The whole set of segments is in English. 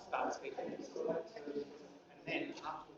Start speaking. And then afterwards,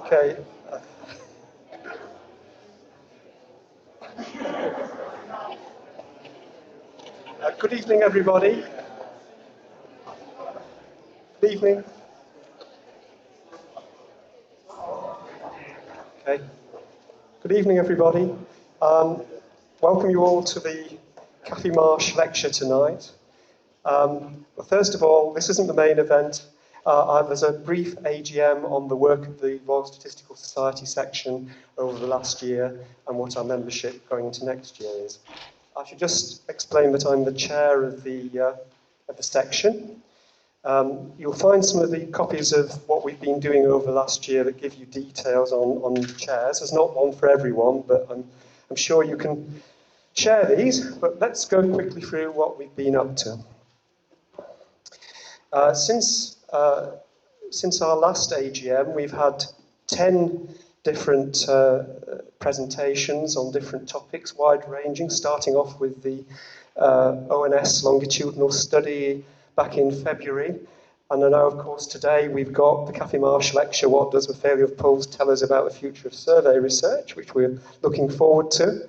Okay. Good evening, everybody. Good evening. Okay. Good evening, everybody. Welcome you all to the Cathie Marsh lecture tonight. Well, first of all, this isn't the main event. There's a brief AGM on the work of the Royal Statistical Society section over the last year and what our membership going into next year is. I should just explain that I'm the chair of the section. You'll find some of the copies of what we've been doing over the last year that give you details on the chairs. There's not one for everyone, but I'm sure you can share these. But let's go quickly through what we've been up to. Since since our last AGM, we've had 10 different presentations on different topics, wide-ranging, starting off with the ONS longitudinal study back in February. And then now, of course, today we've got the Cathie Marsh lecture, What Does the Failure of Polls Tell Us About the Future of Survey Research, which we're looking forward to.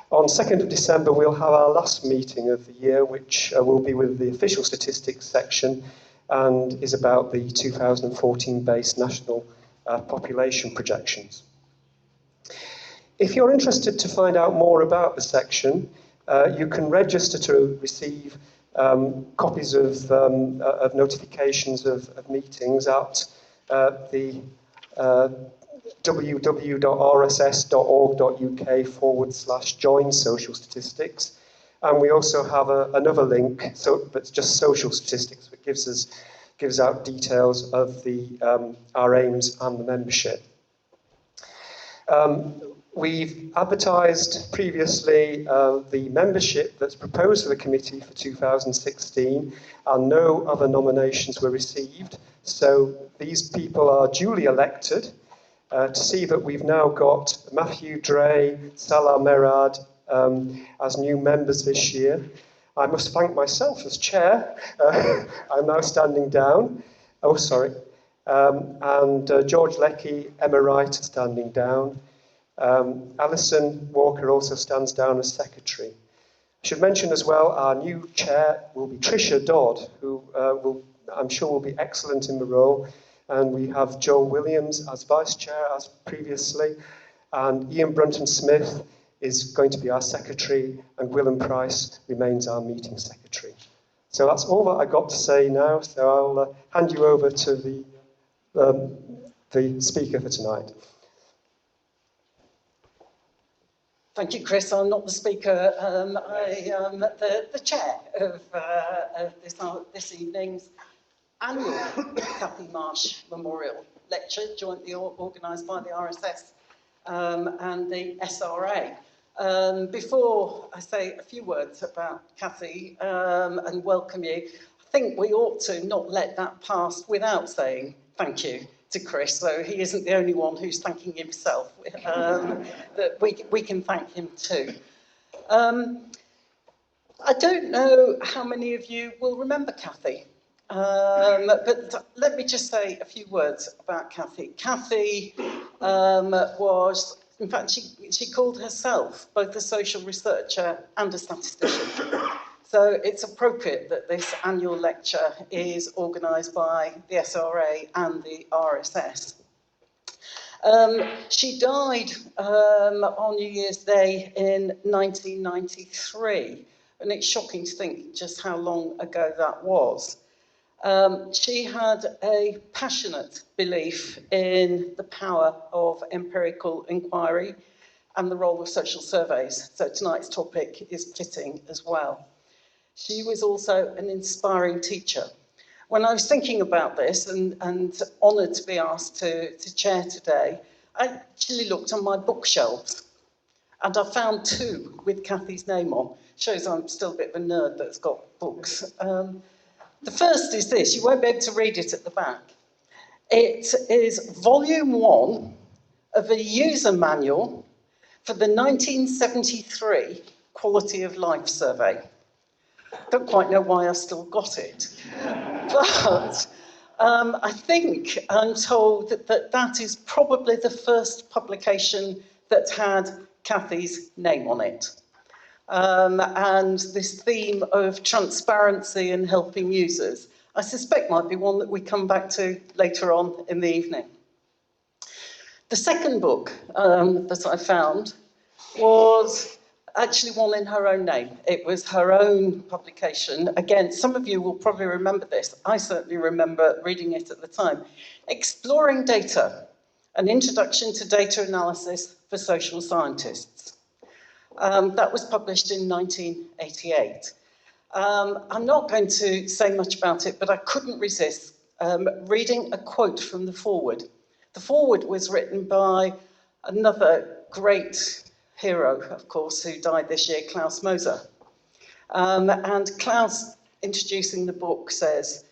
On 2nd of December, we'll have our last meeting of the year, which will be with the official statistics section and is about the 2014-based national population projections. If you're interested to find out more about the section, you can register to receive copies of notifications of meetings at the www.rss.org.uk/join social statistics. And we also have another link that's just social statistics, that gives out details of our aims and the membership. We've advertised previously the membership that's proposed for the committee for 2016, and no other nominations were received. So these people are duly elected. To see that we've now got Matthew Dre, Salah Merad as new members this year. I must thank myself as chair. I'm now standing down. Oh, sorry. And George Leckie, Emma Wright are standing down. Alison Walker also stands down as secretary. I should mention as well, our new chair will be Tricia Dodd, who I'm sure will be excellent in the role. And we have Joel Williams as vice chair, as previously. And Ian Brunton-Smith is going to be our secretary, and Willem Price remains our meeting secretary. So that's all that I got to say now. So I'll hand you over to the speaker for tonight. Thank you, Chris. I'm not the speaker. I am the chair of this evening's annual Cathie Marsh Memorial Lecture, jointly organised by the RSS and the SRA. Before I say a few words about Cathy and welcome you, I think we ought to not let that pass without saying thank you to Chris. So he isn't the only one who's thanking himself. That we can thank him too. I don't know how many of you will remember Cathy. But let me just say a few words about Cathy. Cathy was, in fact, she called herself both a social researcher and a statistician. So it's appropriate that this annual lecture is organised by the SRA and the RSS. She died on New Year's Day in 1993, and it's shocking to think just how long ago that was. She had a passionate belief in the power of empirical inquiry and the role of social surveys. So tonight's topic is fitting as well. She was also an inspiring teacher. When I was thinking about this and honoured to be asked to chair today, I actually looked on my bookshelves and I found two with Cathy's name on. Shows I'm still a bit of a nerd that's got books. The first is this, you won't be able to read it at the back. It is volume 1 of a user manual for the 1973 Quality of Life Survey. Don't quite know why I still got it, but I think I'm told that is probably the first publication that had Cathy's name on it. And this theme of transparency and helping users, I suspect might be one that we come back to later on in the evening. The second book that I found was actually one in her own name. It was her own publication. Again, some of you will probably remember this. I certainly remember reading it at the time. Exploring Data, an introduction to data analysis for social scientists. That was published in 1988. I'm not going to say much about it, but I couldn't resist reading a quote from the foreword. The foreword was written by another great hero, of course, who died this year, Klaus Moser. And Klaus, introducing the book, says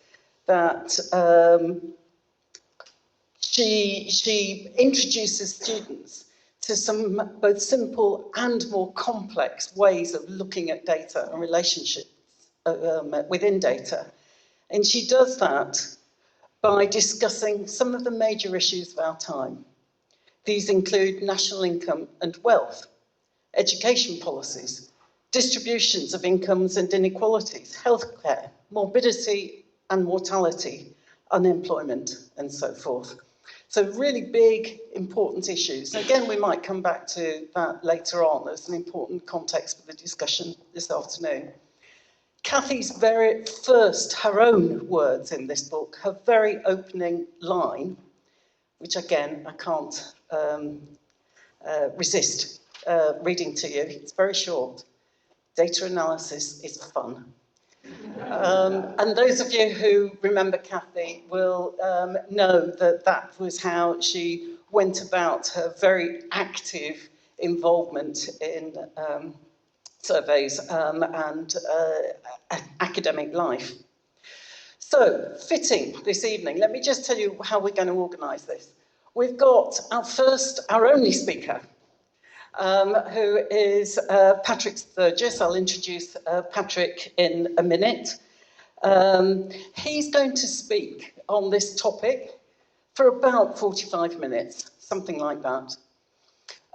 that She introduces students to some both simple and more complex ways of looking at data and relationships within data. And she does that by discussing some of the major issues of our time. These include national income and wealth, education policies, distributions of incomes and inequalities, healthcare, morbidity and mortality, unemployment, and so forth. So really big, important issues. Again, we might come back to that later on as an important context for the discussion this afternoon. Cathy's very first, her own words in this book, her very opening line, which again, I can't resist reading to you. It's very short. Data analysis is fun. And those of you who remember Cathy will know that that was how she went about her very active involvement in surveys and academic life. So, fitting this evening, let me just tell you how we're going to organise this. We've got our only speaker, who is Patrick Sturgis. I'll introduce Patrick in a minute. He's going to speak on this topic for about 45 minutes, something like that.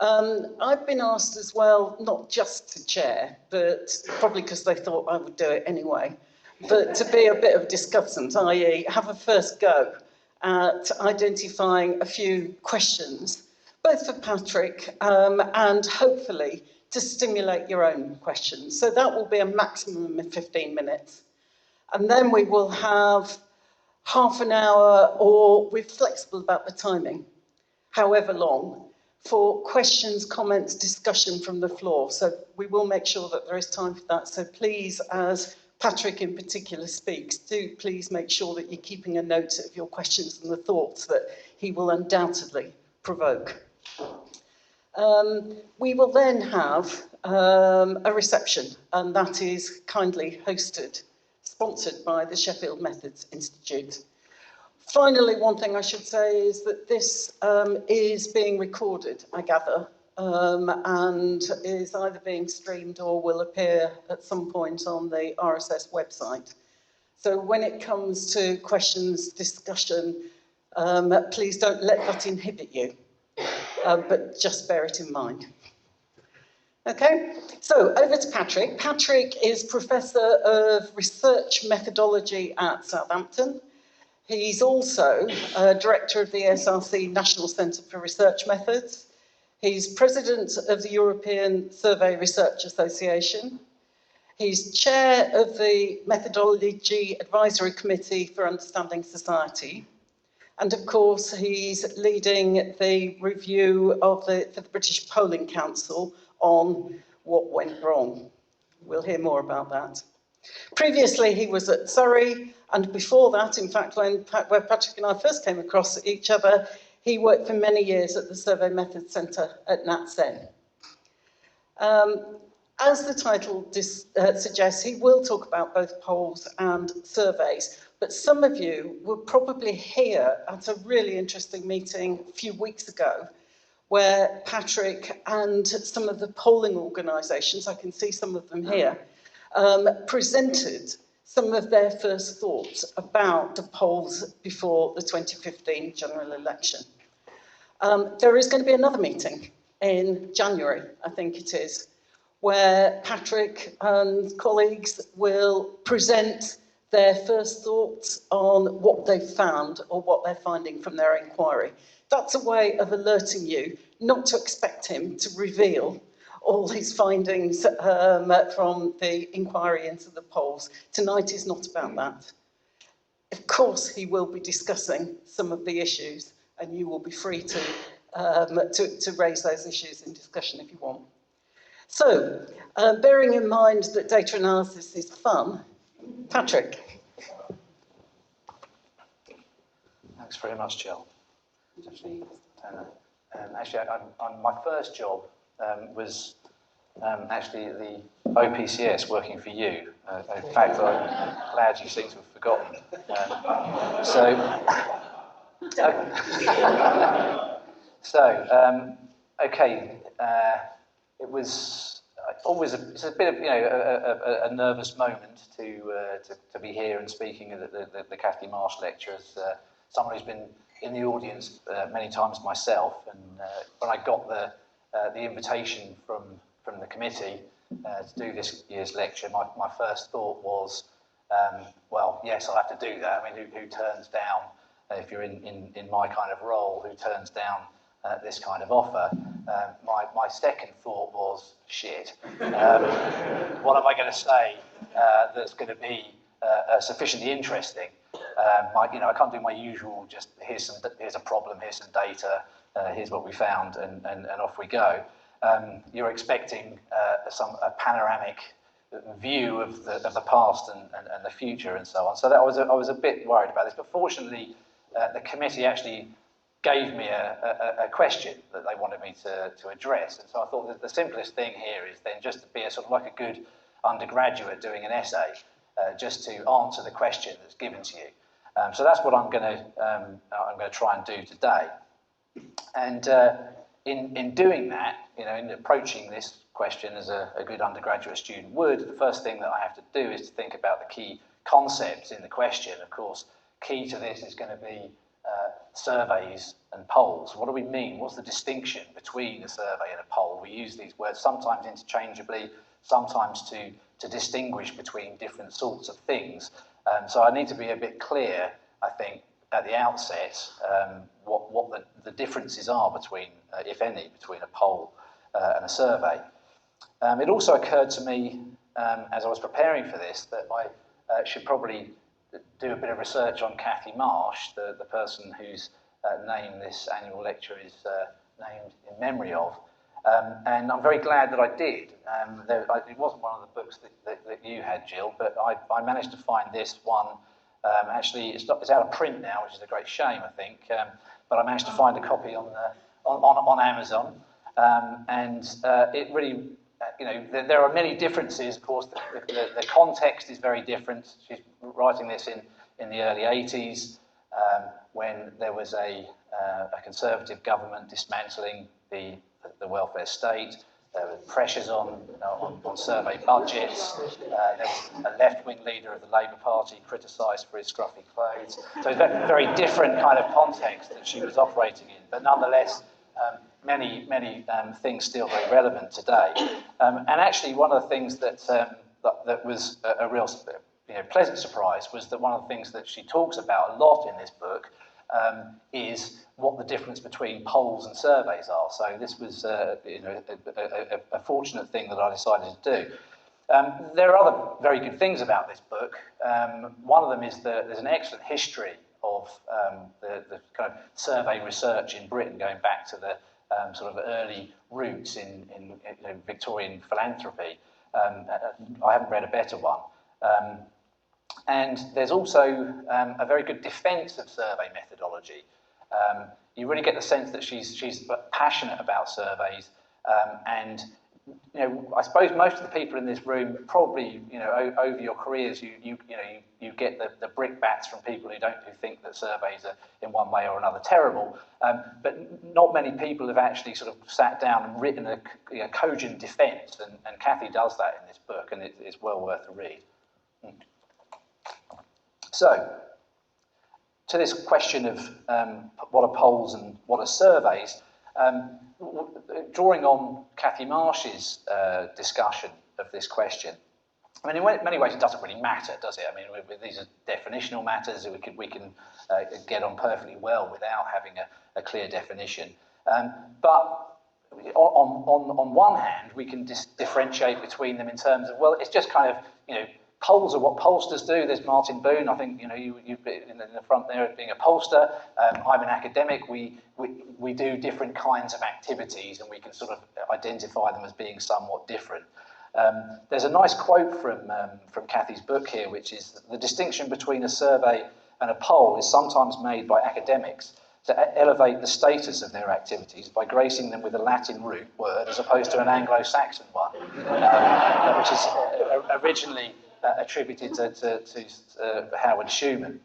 I've been asked as well, not just to chair, but probably because they thought I would do it anyway, but to be a bit of a discussant, i.e. have a first go at identifying a few questions, both for Patrick and hopefully to stimulate your own questions. So that will be a maximum of 15 minutes. And then we will have half an hour, or we're flexible about the timing, however long, for questions, comments, discussion from the floor. So we will make sure that there is time for that. So please, as Patrick in particular speaks, do please make sure that you're keeping a note of your questions and the thoughts that he will undoubtedly provoke. We will then have a reception, and that is kindly hosted, sponsored by the Sheffield Methods Institute. Finally, one thing I should say is that this is being recorded, I gather, and is either being streamed or will appear at some point on the RSS website. So when it comes to questions, discussion, please don't let that inhibit you, but just bear it in mind. Okay, so over to Patrick. Patrick is Professor of Research Methodology at Southampton. He's also Director of the SRC National Centre for Research Methods. He's President of the European Survey Research Association. He's Chair of the Methodology Advisory Committee for Understanding Society. And of course, he's leading the review for the British Polling Council on what went wrong. We'll hear more about that. Previously, he was at Surrey, and before that, in fact, where Patrick and I first came across each other, he worked for many years at the Survey Methods Centre at NatSen. As the title suggests, he will talk about both polls and surveys, but some of you were probably here at a really interesting meeting a few weeks ago, where Patrick and some of the polling organisations, I can see some of them here, presented some of their first thoughts about the polls before the 2015 general election. There is going to be another meeting in January, I think it is, where Patrick and colleagues will present their first thoughts on what they've found or what they're finding from their inquiry. That's a way of alerting you not to expect him to reveal all his findings from the inquiry into the polls. Tonight is not about that. Of course, he will be discussing some of the issues, and you will be free to raise those issues in discussion if you want. So, bearing in mind that data analysis is fun, Patrick. Thanks very much, Jill. Actually, my first job was actually at the OPCS working for you. In fact, I'm glad you seem to have forgotten. So, okay, it was it's a bit of a nervous moment to be here and speaking at the Cathie Marsh lecture as someone who's been in the audience many times myself. And when I got the invitation from the committee to do this year's lecture, my first thought was, well, yes, I'll have to do that. I mean, who turns down, if you're in my kind of role, who turns down this kind of offer? My second thought was, shit, what am I going to say that's going to be sufficiently interesting? I can't do my usual, just here's a problem, here's some data, here's what we found, and off we go. You're expecting a panoramic view of the past and the future and so on. So that I was a bit worried about this, but fortunately the committee actually gave me a question that they wanted me to address. And so I thought that the simplest thing here is then just to be a sort of like a good undergraduate doing an essay, just to answer the question that's given to you. So that's what I'm going to try and do today. And in doing that, in approaching this question as a good undergraduate student would, the first thing that I have to do is to think about the key concepts in the question. Of course, key to this is going to be surveys and polls. What do we mean? What's the distinction between a survey and a poll? We use these words sometimes interchangeably, sometimes to distinguish between different sorts of things. So I need to be a bit clear, I think, at the outset, what the differences are between, if any, between a poll and a survey. It also occurred to me, as I was preparing for this, that I should probably do a bit of research on Cathie Marsh, the person whose name this annual lecture is named in memory of. And I'm very glad that I did. It wasn't one of the books that you had, Jill, but I managed to find this one. Actually, it's out of print now, which is a great shame, I think. But I managed to find a copy on Amazon. And it really, there are many differences. Of course, the context is very different. She's writing this in the early 80s, when there was a Conservative government dismantling the welfare state. There were pressures on survey budgets. There was a left-wing leader of the Labour Party criticised for his scruffy clothes. So it's a very different kind of context that she was operating in. But nonetheless, many things still very relevant today. And actually, one of the things that was a real pleasant surprise was that one of the things that she talks about a lot in this book is what the difference between polls and surveys are. So this was a fortunate thing that I decided to do. There are other very good things about this book. One of them is that there's an excellent history of the kind of survey research in Britain, going back to the sort of early roots in Victorian philanthropy. I haven't read a better one. And there's also a very good defence of survey methodology. You really get the sense that she's passionate about surveys, and I suppose most of the people in this room probably, over your careers, you get the brickbats from people who think that surveys are in one way or another terrible, but not many people have actually sort of sat down and written a cogent defence, and Cathy does that in this book, and it's well worth a read. So, to this question of what are polls and what are surveys, drawing on Cathie Marsh's discussion of this question, I mean, in many ways it doesn't really matter, does it? I mean, these are definitional matters. We can get on perfectly well without having a clear definition. But on one hand, we can differentiate between them in terms of, well, it's just kind of, polls are what pollsters do. There's Martin Boone, I think, you've been in the front there being a pollster. I'm an academic. We do different kinds of activities, and we can sort of identify them as being somewhat different. There's a nice quote from Cathy's book here, which is, the distinction between a survey and a poll is sometimes made by academics to elevate the status of their activities by gracing them with a Latin root word as opposed to an Anglo-Saxon one, which is originally attributed to Howard Schumann.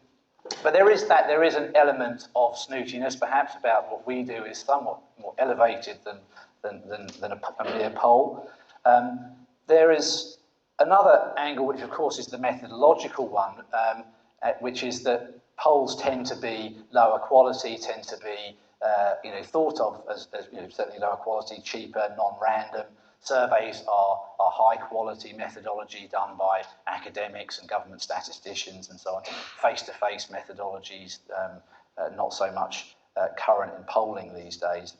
But there is an element of snootiness, perhaps, about what we do is somewhat more elevated than a mere poll. There is another angle, which of course is the methodological one, which is that polls tend to be lower quality, tend to be thought of as certainly lower quality, cheaper, non-random. Surveys are high quality methodology done by academics and government statisticians and so on. Face-to-face methodologies, not so much current in polling these days.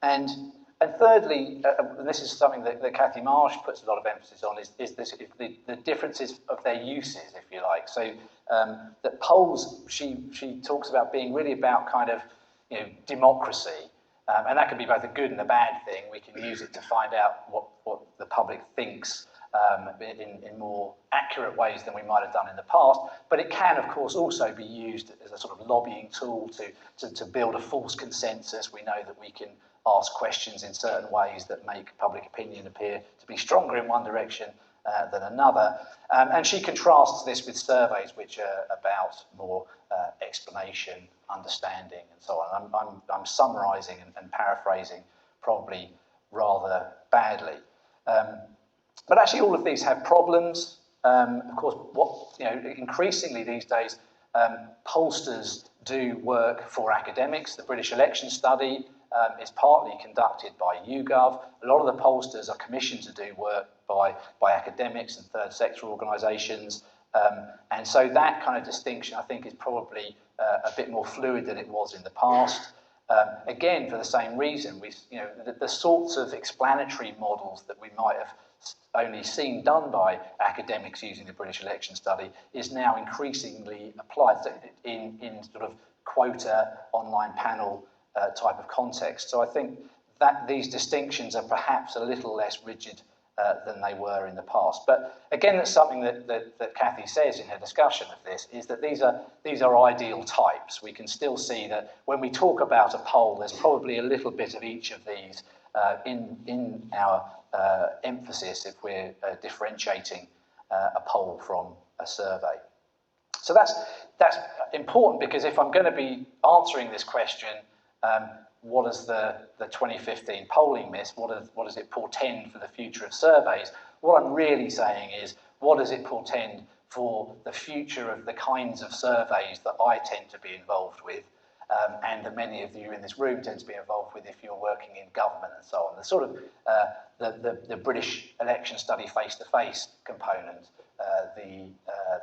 And thirdly, and this is something that Cathie Marsh puts a lot of emphasis on, is the differences of their uses, if you like. So that polls, she talks about being really about kind of democracy. And that can be both a good and a bad thing. We can use it to find out what the public thinks in more accurate ways than we might have done in the past. But it can, of course, also be used as a sort of lobbying tool to build a false consensus. We know that we can ask questions in certain ways that make public opinion appear to be stronger in one direction than another. And she contrasts this with surveys, which are about more explanation, understanding, and so on. I'm summarising and paraphrasing probably rather badly. But actually, all of these have problems. Of course, increasingly these days, pollsters do work for academics. The British election study is partly conducted by YouGov. A lot of the pollsters are commissioned to do work by academics and third sector organisations. And so that kind of distinction, I think, is probably a bit more fluid than it was in the past. Again, for the same reason, the sorts of explanatory models that we might have only seen done by academics using the British election study is now increasingly applied in sort of quota, online panel type of context. So I think that these distinctions are perhaps a little less rigid than they were in the past. But again, that's something that Cathy says in her discussion of this, is that these are ideal types. We can still see that when we talk about a poll, there's probably a little bit of each of these in our emphasis if we're differentiating a poll from a survey. So that's important, because if I'm going to be answering this question, what does the 2015 polling miss? What does it portend for the future of surveys? What I'm really saying is, what does it portend for the future of the kinds of surveys that I tend to be involved with, and that many of you in this room tend to be involved with if you're working in government and so on. The sort of the British election study face-to-face component, the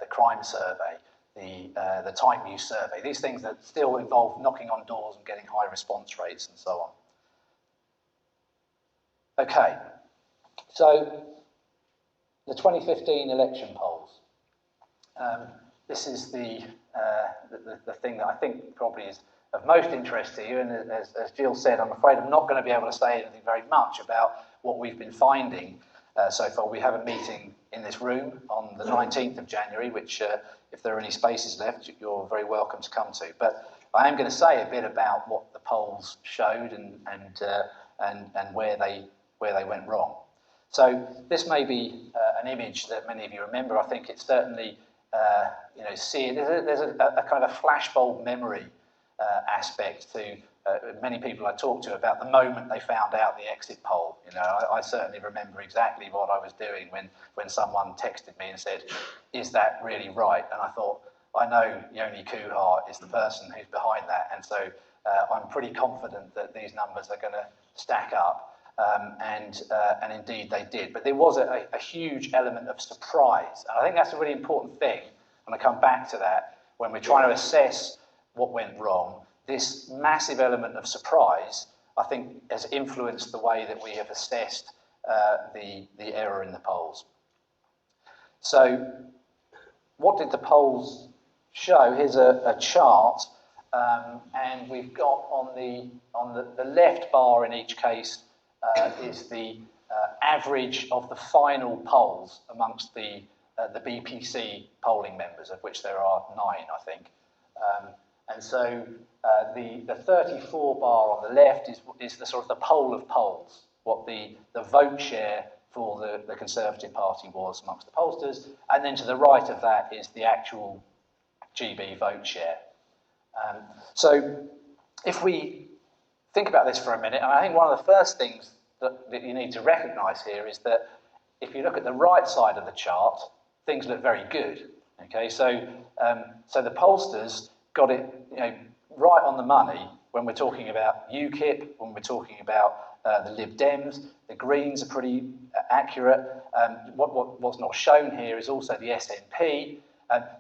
crime survey, the time use survey, these things that still involve knocking on doors and getting high response rates and so on. Okay, so the 2015 election polls. This is the thing that I think probably is of most interest to you, and as Jill said, I'm afraid I'm not going to be able to say anything very much about what we've been finding so far. We have a meeting in this room on the 19th of January, which if there are any spaces left, you're very welcome to come to. But I am going to say a bit about what the polls showed and where they went wrong. So this may be an image that many of you remember. I think it's certainly there's a kind of a flashbulb memory aspect to many people I talked to about the moment they found out the exit poll. I certainly remember exactly what I was doing when someone texted me and said, "Is that really right?" And I thought, I know Yoni Kuhar is the person who's behind that, and so I'm pretty confident that these numbers are going to stack up, and indeed they did. But there was a huge element of surprise, and I think that's a really important thing, and I come back to that when we're trying to assess what went wrong. This massive element of surprise, I think, has influenced the way that we have assessed the error in the polls. So what did the polls show? Here's a chart, and we've got on the left bar in each case is the average of the final polls amongst the BPC polling members, of which there are 9, I think. And so the 34 bar on the left is the sort of the poll of polls, what the vote share for the Conservative Party was amongst the pollsters. And then to the right of that is the actual GB vote share. So if we think about this for a minute, and I think one of the first things that you need to recognise here is that if you look at the right side of the chart, things look very good. Okay, so the pollsters got it, right on the money when we're talking about UKIP, when we're talking about the Lib Dems. The Greens are pretty accurate. What's not shown here is also the SNP.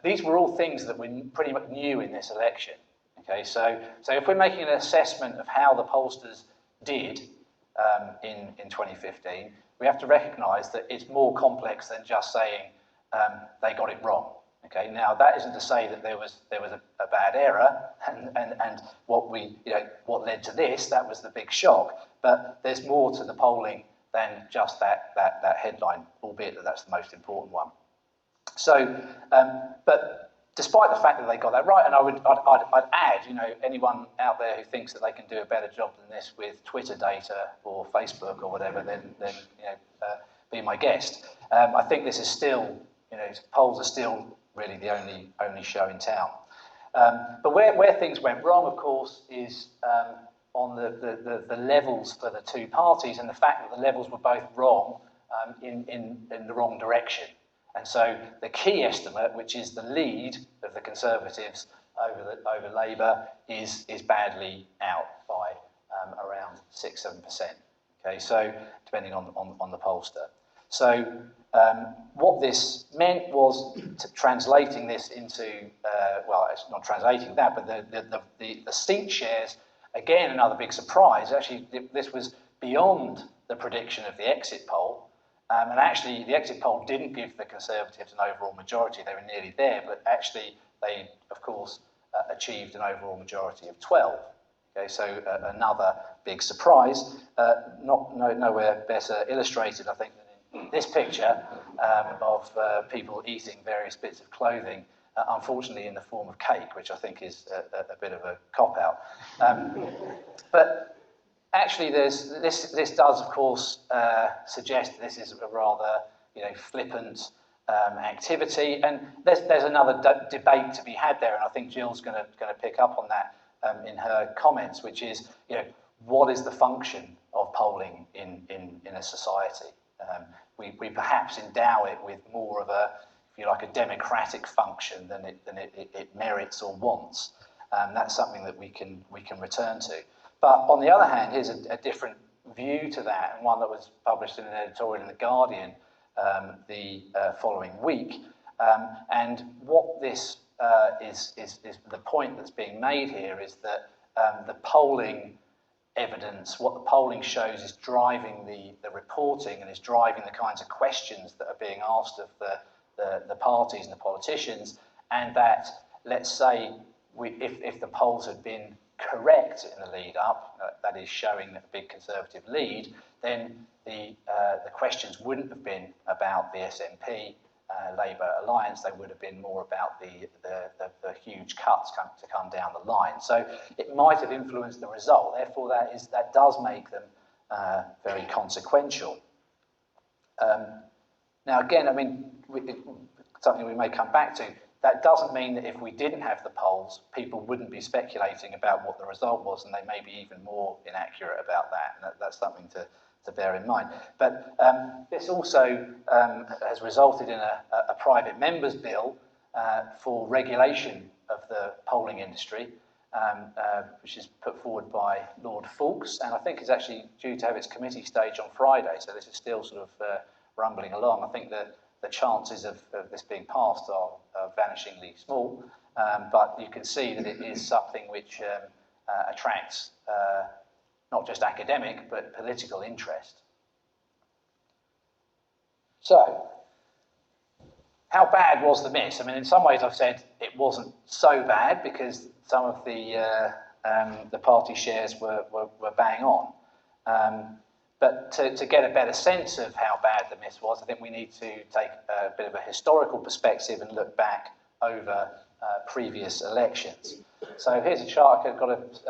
These were all things that we pretty much knew in this election. Okay, so if we're making an assessment of how the pollsters did in 2015, we have to recognise that it's more complex than just saying they got it wrong. Okay, now that isn't to say that there was a bad error, and what led to this, that was the big shock. But there's more to the polling than just that headline, albeit that's the most important one. So, but despite the fact that they got that right, and I'd add, anyone out there who thinks that they can do a better job than this with Twitter data or Facebook or whatever, then be my guest. I think this is still, polls are still really the only show in town. But where things went wrong, of course, is on the levels for the two parties, and the fact that the levels were both wrong in the wrong direction. And so the key estimate, which is the lead of the Conservatives over Labour, is badly out by around 6-7%. Okay, so depending on the pollster. So what this meant was translating this into it's not translating that, but the seat shares, again, another big surprise. Actually, this was beyond the prediction of the exit poll. And actually, the exit poll didn't give the Conservatives an overall majority. They were nearly there, but actually, they, of course, achieved an overall majority of 12. Okay, so another big surprise. Nowhere better illustrated, I think, than in this picture of people eating various bits of clothing, unfortunately in the form of cake, which I think is a bit of a cop-out. But actually, this does, of course, suggest this is a rather, flippant activity, and there's another debate to be had there, and I think Jill's going to pick up on that in her comments, which is, what is the function of polling in a society? We perhaps endow it with more of a, if you like, a democratic function than it merits or wants. That's something that we can return to. But on the other hand, here's a different view to that, and one that was published in an editorial in The Guardian the following week. And what this is the point that's being made here is that the polling evidence, what the polling shows, is driving the reporting and is driving the kinds of questions that are being asked of the parties and the politicians, and that, let's say, if the polls had been correct in the lead up, that is showing a big Conservative lead, then the questions wouldn't have been about the SNP Labour alliance. They would have been more about the huge cuts to come down the line. So it might have influenced the result. Therefore, that does make them very consequential. Now, again, I mean, something we may come back to. That doesn't mean that if we didn't have the polls, people wouldn't be speculating about what the result was, and they may be even more inaccurate about that. And that's something to bear in mind. But this also has resulted in a private member's bill for regulation of the polling industry, which is put forward by Lord Fawkes, and I think is actually due to have its committee stage on Friday. So this is still sort of rumbling along. I think that the chances of this being passed are vanishingly small, but you can see that it is something which attracts not just academic but political interest. So, how bad was the miss? I mean, in some ways I've said it wasn't so bad because some of the party shares were bang on. But to get a better sense of how bad the miss was, I think we need to take a bit of a historical perspective and look back over previous elections. So here's a chart. I've got to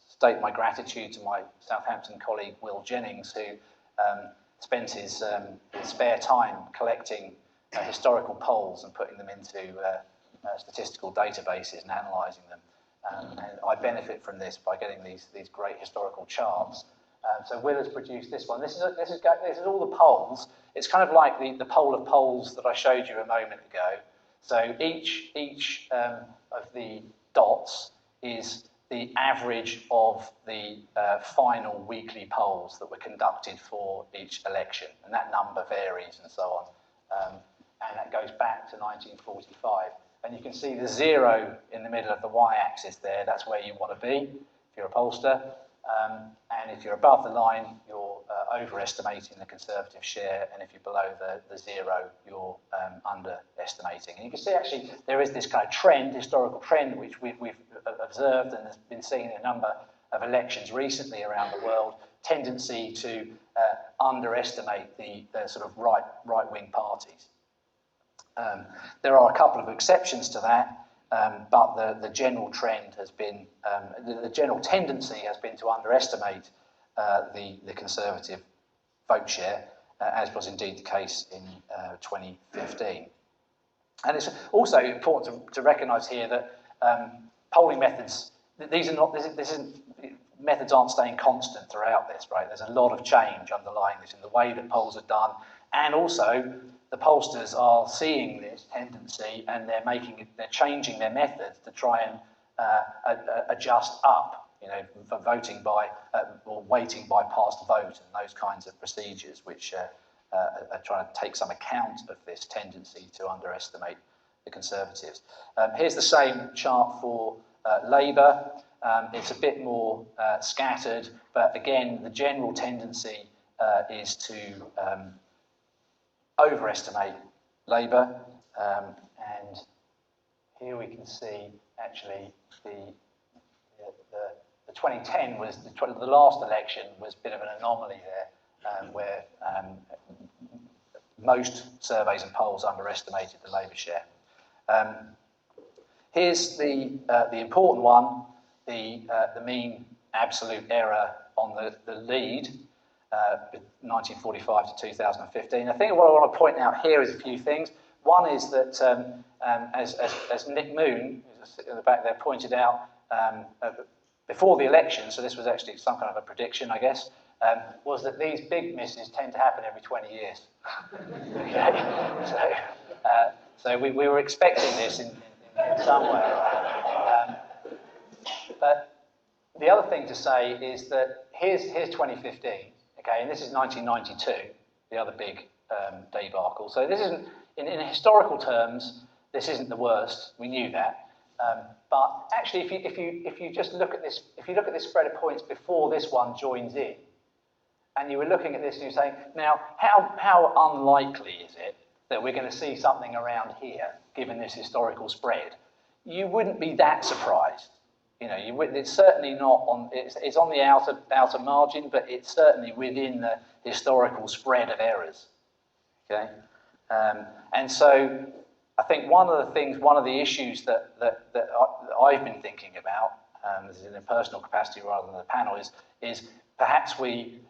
state my gratitude to my Southampton colleague Will Jennings, who spent his spare time collecting historical polls and putting them into statistical databases and analysing them. And I benefit from this by getting these great historical charts. So Will has produced this one. This is all the polls. It's kind of like the poll of polls that I showed you a moment ago. So each of the dots is the average of the final weekly polls that were conducted for each election, and that number varies and so on. And that goes back to 1945. And you can see the 0 in the middle of the y-axis there. That's where you want to be if you're a pollster. And if you're above the line, you're overestimating the Conservative share, and if you're below the 0, you're underestimating. And you can see actually there is this kind of trend, historical trend, which we've observed and has been seen in a number of elections recently around the world, tendency to underestimate the sort of right-wing parties. There are a couple of exceptions to that. But the general trend has been, the general tendency has been to underestimate the Conservative vote share, as was indeed the case in 2015. And it's also important to recognise here that polling methods, methods aren't staying constant throughout this, right? There's a lot of change underlying this in the way that polls are done, and also the pollsters are seeing this tendency and they're changing their methods to try and adjust up, for voting by or weighting by past vote and those kinds of procedures, which are trying to take some account of this tendency to underestimate the Conservatives. Here's the same chart for Labour. It's a bit more scattered, but again, the general tendency is to overestimate Labour, and here we can see actually the 2010 was the last election was a bit of an anomaly there, where most surveys and polls underestimated the Labour share. Here's the important one, the mean absolute error on the lead. 1945 to 2015. I think what I want to point out here is a few things. One is that, as Nick Moon, who's in the back there, pointed out before the election, so this was actually some kind of a prediction, I guess, was that these big misses tend to happen every 20 years. Okay, so we were expecting this in some way. But the other thing to say is that here's 2015. Okay, and this is 1992, the other big debacle. So this isn't, in historical terms, this isn't the worst. We knew that. But actually, if you just look at this, if you look at this spread of points before this one joins in, and you were looking at this and you're saying, now, how unlikely is it that we're going to see something around here, given this historical spread? You wouldn't be that surprised. It's certainly not on. It's on the outer margin, but it's certainly within the historical spread of errors. Okay, and so I think one of the issues that I've been thinking about, this is in a personal capacity rather than the panel, is perhaps we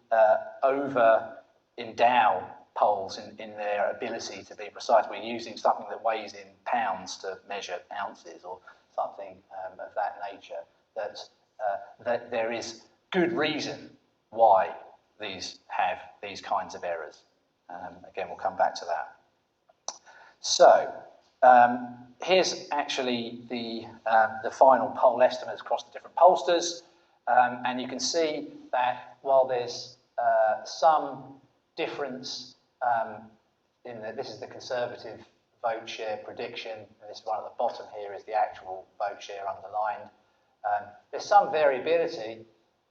over endow polls in their ability to be precise. We're using something that weighs in pounds to measure ounces or something of that nature, that there is good reason why these have these kinds of errors. Again, we'll come back to that. So here's actually the final poll estimates across the different pollsters, and you can see that while there's some difference this is the Conservative vote share prediction, and this one at the bottom here is the actual vote share underlined. There's some variability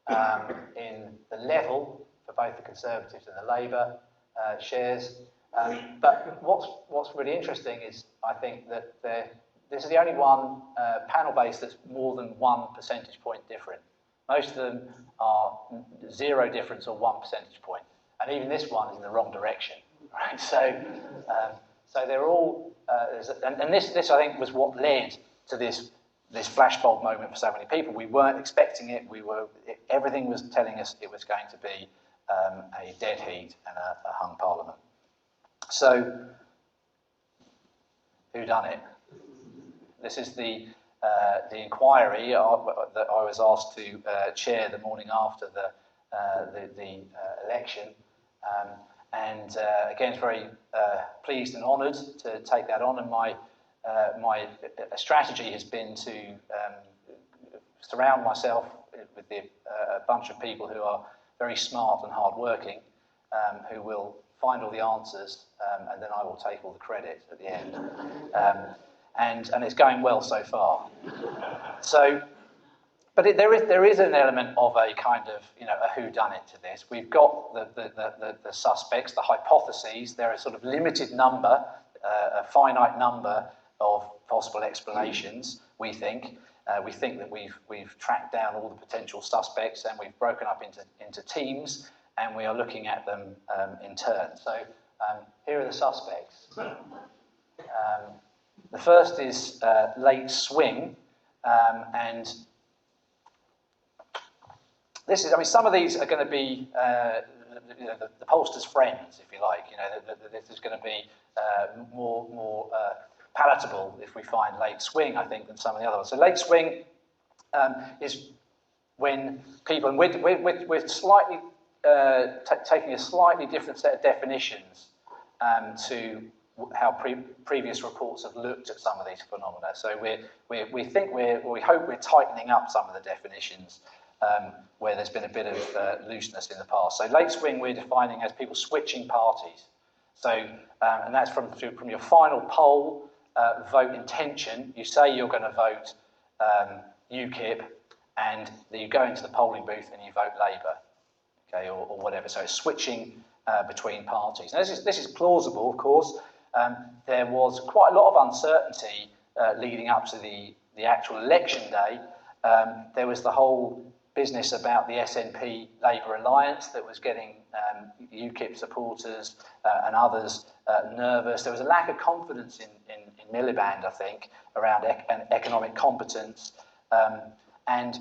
in the level for both the Conservatives and the Labour shares, but what's really interesting is, I think, that this is the only one panel base that's more than 1 percentage point different. Most of them are 0 difference or 1 percentage point, and even this one is in the wrong direction. Right? So they're all, and this I think was what led to this flashbulb moment for so many people. We weren't expecting it. Everything was telling us it was going to be a dead heat and a hung parliament. So, who done it? This is the inquiry that I was asked to chair the morning after the election. And again, very pleased and honoured to take that on. And my strategy has been to surround myself with a bunch of people who are very smart and hardworking, who will find all the answers, and then I will take all the credit at the end. And it's going well so far. So, but there is an element of a kind of, a whodunit to this. We've got the suspects, the hypotheses. There are sort of limited number, a finite number of possible explanations, we think. We think that we've tracked down all the potential suspects, and we've broken up into teams, and we are looking at them in turn. So here are the suspects. The first is late swing, and this is, some of these are going to be the pollsters' friends, if you like. This is going to be more palatable if we find late swing, I think, than some of the other ones. So late swing is when people, and we're slightly taking a slightly different set of definitions to how previous reports have looked at some of these phenomena. So we hope we're tightening up some of the definitions where there's been a bit of looseness in the past. So late swing we're defining as people switching parties. So and that's from your final poll vote intention. You say you're going to vote UKIP, and you go into the polling booth and you vote Labour, okay, or whatever. So it's switching between parties. Now this is plausible, of course. There was quite a lot of uncertainty leading up to the actual election day. There was the whole business about the SNP Labour alliance that was getting UKIP supporters and others nervous. There was a lack of confidence in Miliband, I think, around economic competence. And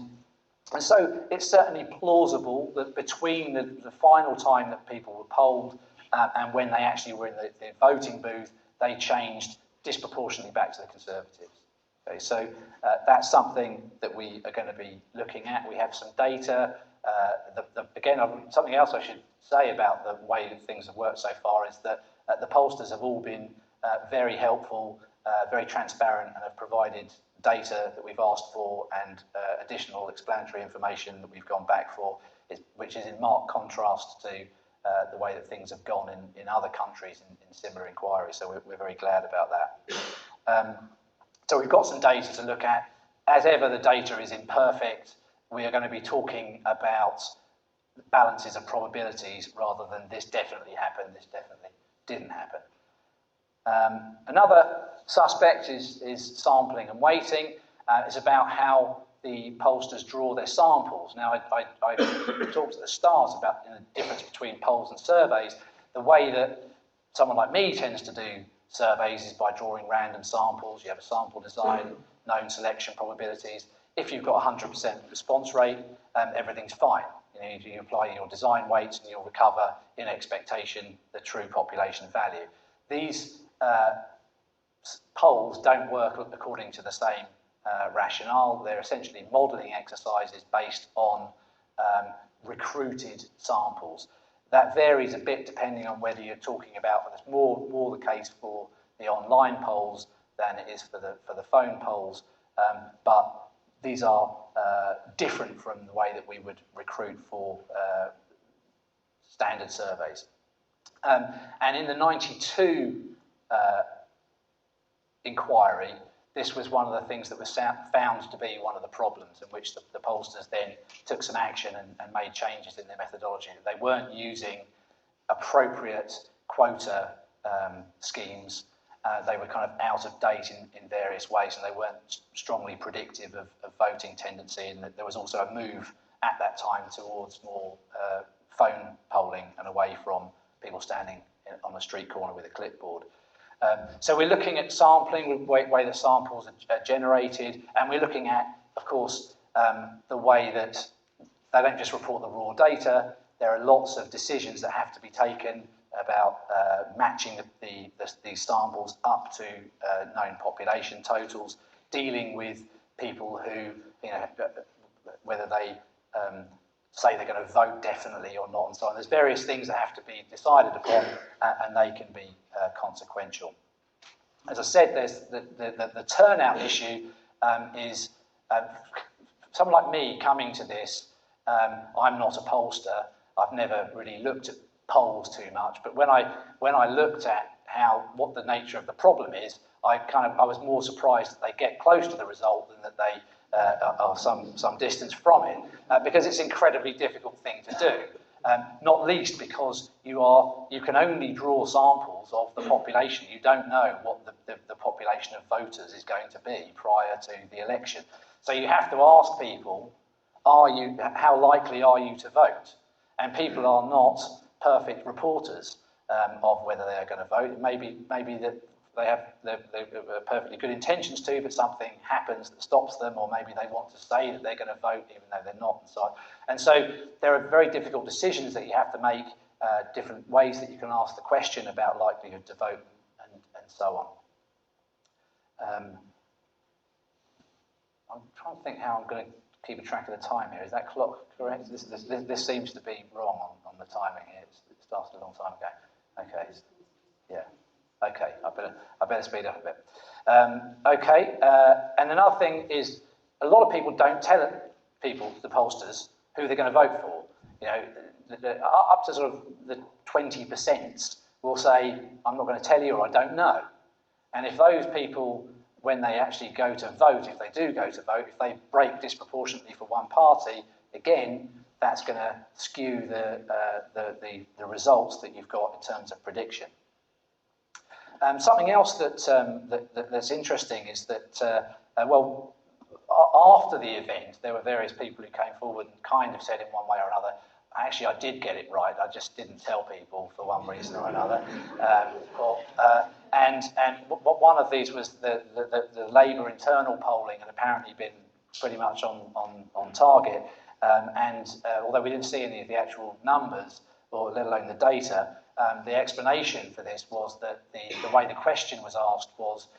so it's certainly plausible that between the final time that people were polled and when they actually were in the voting booth, they changed disproportionately back to the Conservatives. Okay, so that's something that we are going to be looking at. We have some data. Again, something else I should say about the way that things have worked so far is that the pollsters have all been very helpful, very transparent, and have provided data that we've asked for and additional explanatory information that we've gone back for, which is in marked contrast to the way that things have gone in other countries in similar inquiries. So we're very glad about that. So we've got some data to look at. As ever, the data is imperfect. We are going to be talking about balances of probabilities rather than this definitely happened, this definitely didn't happen. Another suspect is sampling and weighting. It's about how the pollsters draw their samples. Now, I talked at the start about the difference between polls and surveys. The way that someone like me tends to do surveys is by drawing random samples. You have a sample design, known selection probabilities. If you've got 100% response rate, everything's fine. You apply your design weights and you'll recover in expectation the true population value. These polls don't work according to the same rationale. They're essentially modelling exercises based on recruited samples. That varies a bit depending on whether you're talking about, but it's more the case for the online polls than it is for the phone polls. But these are different from the way that we would recruit for standard surveys. And in the 92 inquiry, this was one of the things that was found to be one of the problems, in which the pollsters then took some action and made changes in their methodology. They weren't using appropriate quota schemes. They were kind of out of date in various ways, and they weren't strongly predictive of voting tendency. And there was also a move at that time towards more phone polling and away from people standing on a street corner with a clipboard. So we're looking at sampling, the way the samples are generated, and we're looking at, of course, the way that they don't just report the raw data. There are lots of decisions that have to be taken about matching these samples up to known population totals. dealing with people who, whether they say they're going to vote definitely or not, and so on. There's various things that have to be decided upon, and they can be consequential. As I said, there's the turnout issue is someone like me coming to this. I'm not a pollster. I've never really looked at polls too much, but when I looked at what the nature of the problem is, I was more surprised that they get close to the result than that they are some distance from it, because it's an incredibly difficult thing to do. Not least because you can only draw samples of the population. You don't know what the population of voters is going to be prior to the election. So you have to ask people, how likely are you to vote? And people are not perfect reporters of whether they are going to vote. Maybe that they have perfectly good intentions to, but something happens that stops them, or maybe they want to say that they're going to vote even though they're not, and so on. And so there are very difficult decisions that you have to make, different ways that you can ask the question about likelihood to vote, and so on. I'm trying to think how I'm going to keep a track of the time here. Is that clock correct? This seems to be wrong on the timing here. It started a long time ago. Okay. Yeah. Okay. I better speed up a bit. Okay. And another thing is, a lot of people don't tell people, the pollsters, who they're going to vote for. Up to sort of the 20% will say, "I'm not going to tell you," or "I don't know." And if those people, when they actually go to vote, if they do go to vote, if they break disproportionately for one party, again, that's going to skew the results that you've got in terms of prediction. Something else that's interesting is that, after the event, there were various people who came forward and kind of said in one way or another, actually, I did get it right, I just didn't tell people for one reason or another. And one of these was the Labour internal polling had apparently been pretty much on target. Although we didn't see any of the actual numbers, or let alone the data, the explanation for this was that the way the question was asked was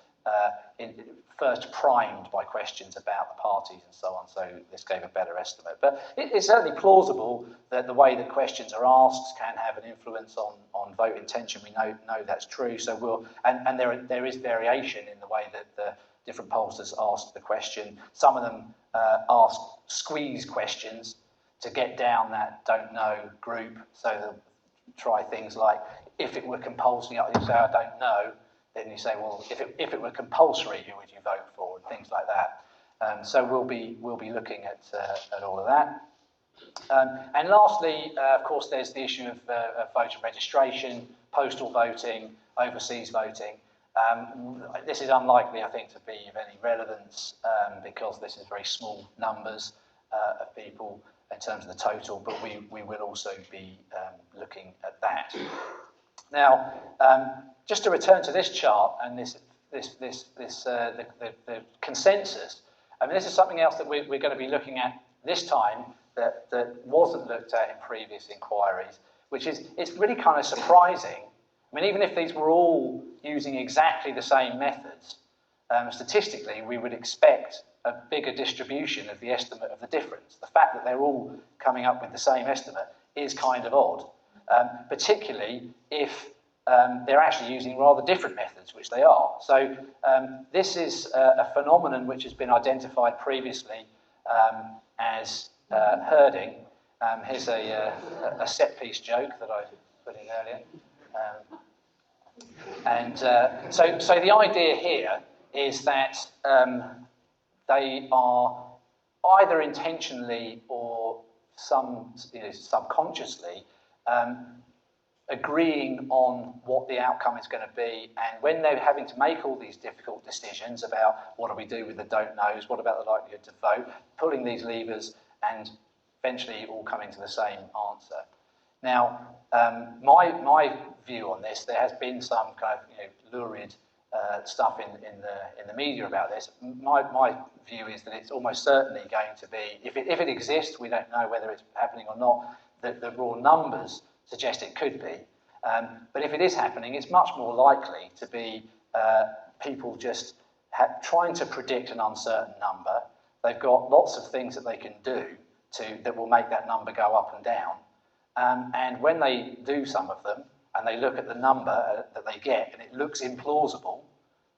first primed by questions about the parties and so on, so this gave a better estimate. But it's certainly plausible that the way that questions are asked can have an influence on vote intention. We know that's true. So and there is variation in the way that the different pollsters ask the question. Some of them ask squeeze questions to get down that don't know group. So they'll try things like, if it were compulsory, you say I don't know. Then you say, well, if it were compulsory, who would you vote for, and things like that. So we'll be looking at all of that. And lastly, of course, there's the issue of voter registration, postal voting, overseas voting. This is unlikely, I think, to be of any relevance because this is very small numbers of people in terms of the total, but we will also be looking at that. Now, just to return to this chart and the consensus. I mean, this is something else that we're going to be looking at this time that wasn't looked at in previous inquiries, which is, it's really kind of surprising. I mean, even if these were all using exactly the same methods, statistically, we would expect a bigger distribution of the estimate of the difference. The fact that they're all coming up with the same estimate is kind of odd, particularly if they're actually using rather different methods, which they are. So this is a phenomenon which has been identified previously as herding. Here's a set-piece joke that I put in earlier. So the idea here is that they are either intentionally or subconsciously agreeing on what the outcome is going to be, and when they're having to make all these difficult decisions about what do we do with the don't knows, what about the likelihood to vote, pulling these levers and eventually all coming to the same answer. Now, my view on this, there has been some kind of lurid stuff in the media about this. My view is that it's almost certainly going to be, if it exists, we don't know whether it's happening or not. The raw numbers suggest it could be, but if it is happening, it's much more likely to be people just trying to predict an uncertain number. They've got lots of things that they can do that will make that number go up and down. And when they do some of them, and they look at the number that they get, and it looks implausible,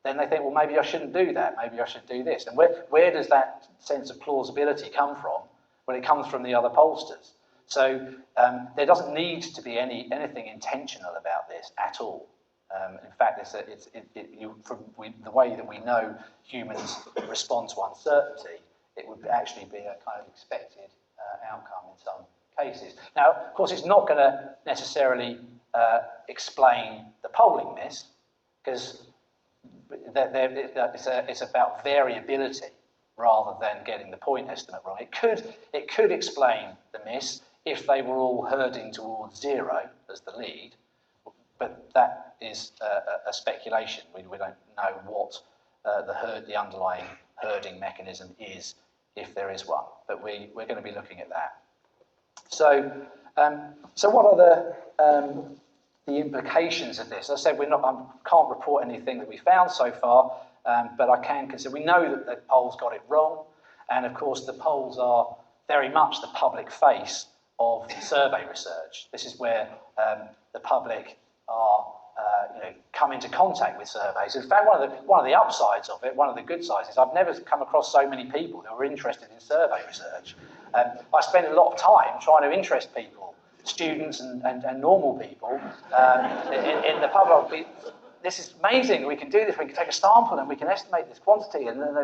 then they think, well, maybe I shouldn't do that. Maybe I should do this. And where does that sense of plausibility come from? Well, it comes from the other pollsters. So there doesn't need to be anything intentional about this at all. In fact, the way that we know humans respond to uncertainty, it would actually be a kind of expected outcome in some cases. Now, of course, it's not going to necessarily explain the polling miss, because it's about variability rather than getting the point estimate wrong. It could explain the miss if they were all herding towards 0 as the lead, but that is a speculation. We don't know what the underlying herding mechanism is, if there is one, but we're going to be looking at that. So what are the implications of this? As I said, I can't report anything that we found so far, but I can consider, we know that the polls got it wrong, and of course the polls are very much the public face of survey research. This is where the public are come into contact with surveys. In fact, one of the upsides of it, one of the good sides, is I've never come across so many people who are interested in survey research. I spend a lot of time trying to interest people, students and normal people, in the public. This is amazing, we can do this, we can take a sample and we can estimate this quantity, and then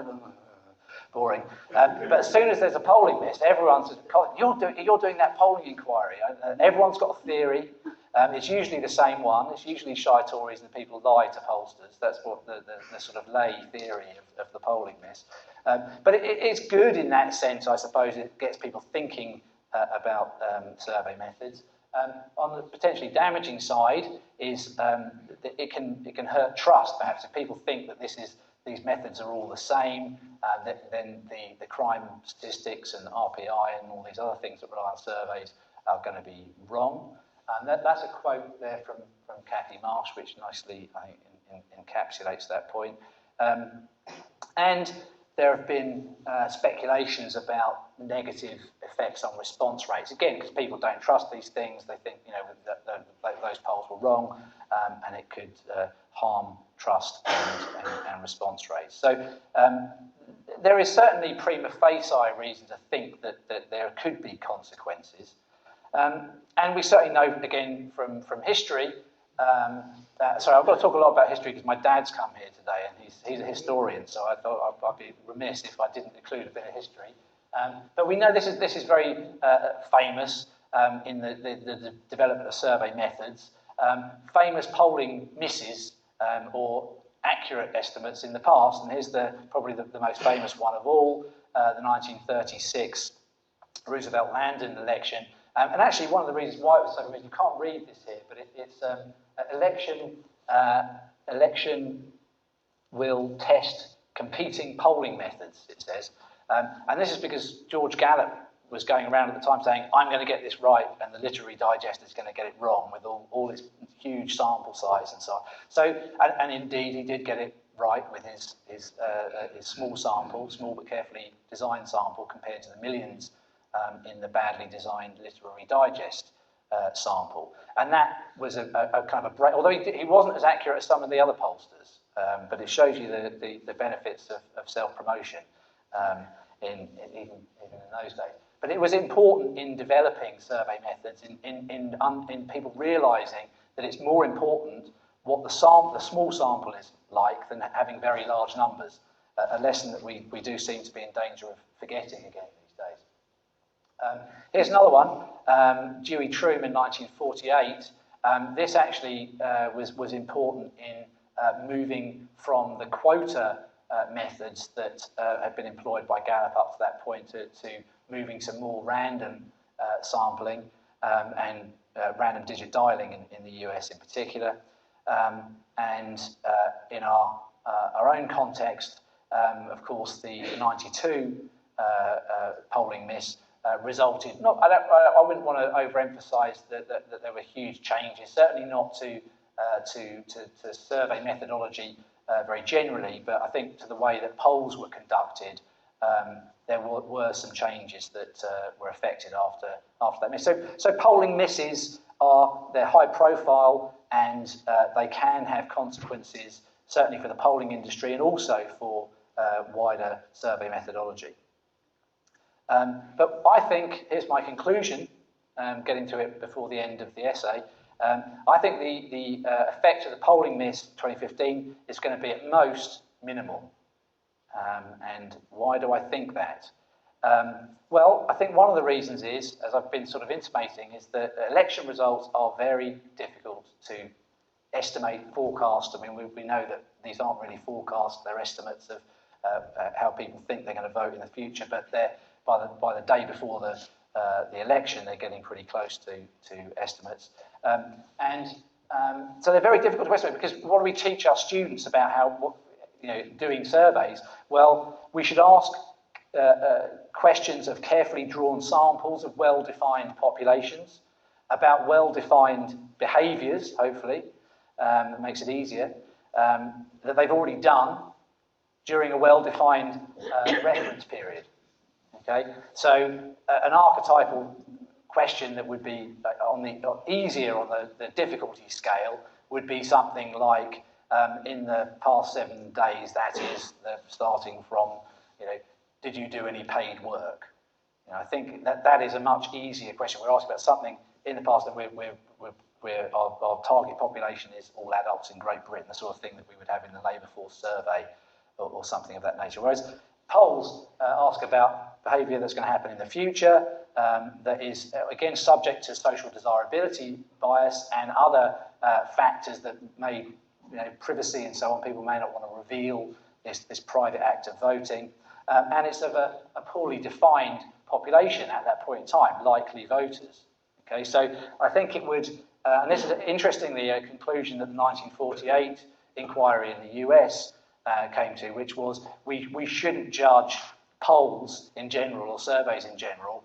boring. But as soon as there's a polling miss, everyone says, you're doing that polling inquiry. Everyone's got a theory. It's usually the same one. It's usually shy Tories and people lie to pollsters. That's what the sort of lay theory of the polling miss. But it's good in that sense, I suppose. It gets people thinking about survey methods. On the potentially damaging side is that it can hurt trust, perhaps. If people think that these methods are all the same, then the crime statistics and RPI and all these other things that rely on surveys are going to be wrong. And that's a quote there from Cathie Marsh, which nicely, I think, encapsulates that point. And there have been speculations about negative effects on response rates. Again, because people don't trust these things, they think that those polls were wrong, and it could harm trust and response rates. So there is certainly prima facie reason to think that there could be consequences. And we certainly know, again, from history, sorry, I've got to talk a lot about history because my dad's come here today and he's a historian, so I thought I'd be remiss if I didn't include a bit of history. But we know this is very famous in the development of survey methods. Famous polling misses or accurate estimates in the past, and here's probably the most famous one of all, the 1936 Roosevelt-Landon election. And actually, one of the reasons why it was so famous, you can't read this here, but it's election will test competing polling methods, it says. And this is because George Gallup was going around at the time saying, I'm going to get this right, and the Literary Digest is going to get it wrong with all its huge sample size and so on. So, and indeed, he did get it right with his small sample, small but carefully designed sample compared to the millions in the badly designed Literary Digest sample. And that was a kind of a break, although he wasn't as accurate as some of the other pollsters, but it shows you the benefits of self-promotion even in those days. But it was important in developing survey methods, in people realising that it's more important what the small sample is like than having very large numbers, a lesson that we do seem to be in danger of forgetting again these days. Here's another one, Dewey Troom in 1948. This actually was important in moving from the quota methods that had been employed by Gallup up to that point to moving to more random sampling and random digit dialing in the US in particular. And in our own context, of course, the 92 polling miss resulted. I wouldn't want to overemphasise that there were huge changes. Certainly not to survey methodology very generally, but I think to the way that polls were conducted, there were some changes that were affected after that miss. So polling misses they're high profile, and they can have consequences, certainly for the polling industry and also for wider survey methodology. But I think, here's my conclusion, getting to it before the end of the essay, I think the effect of the polling miss 2015 is going to be at most minimal. And why do I think that? Well, I think one of the reasons is, as I've been sort of intimating, is that election results are very difficult to estimate, forecast. I mean, we know that these aren't really forecasts, they're estimates of how people think they're going to vote in the future, but they're, by the day before the election, they're getting pretty close to estimates. So they're very difficult to estimate, because what do we teach our students about doing surveys? Well, we should ask questions of carefully drawn samples of well-defined populations, about well-defined behaviours, hopefully, that makes it easier, that they've already done during a well-defined reference period. Okay, so an archetypal question that would be easier on the difficulty scale would be something like, in the past 7 days, that is, starting from, did you do any paid work? I think that is a much easier question. We're asking about something in the past that our target population is all adults in Great Britain, the sort of thing that we would have in the labour force survey or something of that nature. Whereas polls ask about behaviour that's going to happen in the future, that is, again, subject to social desirability bias and other factors that may, privacy and so on. People may not want to reveal this private act of voting. And it's of a poorly defined population at that point in time, likely voters. Okay, so I think it would, and this is interestingly a conclusion that the 1948 inquiry in the US came to, which was we shouldn't judge polls in general or surveys in general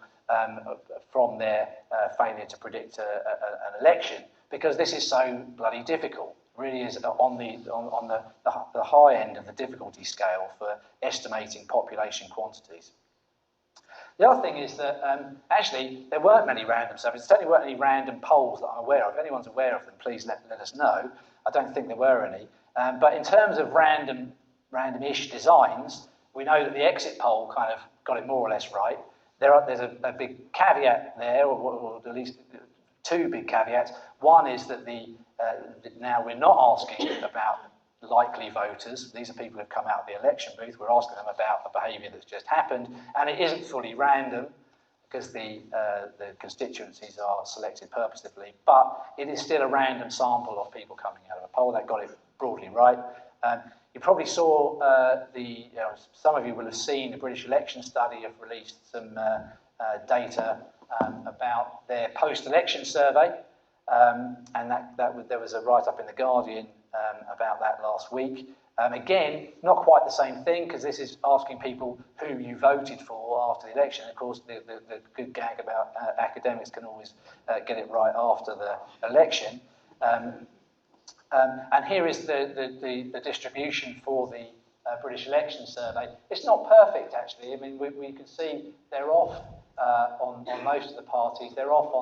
from their failure to predict an election, because this is so bloody difficult. Really is on the high end of the difficulty scale for estimating population quantities. The other thing is that actually there weren't many random surveys. There certainly weren't any random polls that I'm aware of. If anyone's aware of them, please let us know. I don't think there were any. But in terms of random-ish designs, we know that the exit poll kind of got it more or less right. There's a big caveat there, or at least two big caveats. One is that now we're not asking about likely voters. These are people who've come out of the election booth. We're asking them about a behaviour that's just happened, and it isn't fully random because the constituencies are selected purposefully, but it is still a random sample of people coming out of a poll. That got it broadly right. You probably saw some of you will have seen the British Election Study have released some data about their post-election survey. And there was a write-up in The Guardian about that last week. Again, not quite the same thing, because this is asking people who you voted for after the election. Of course, the good gag about academics can always get it right after the election. And here is the distribution for the British Election Survey. It's not perfect, actually. I mean, we can see they're off on most of the parties. They're off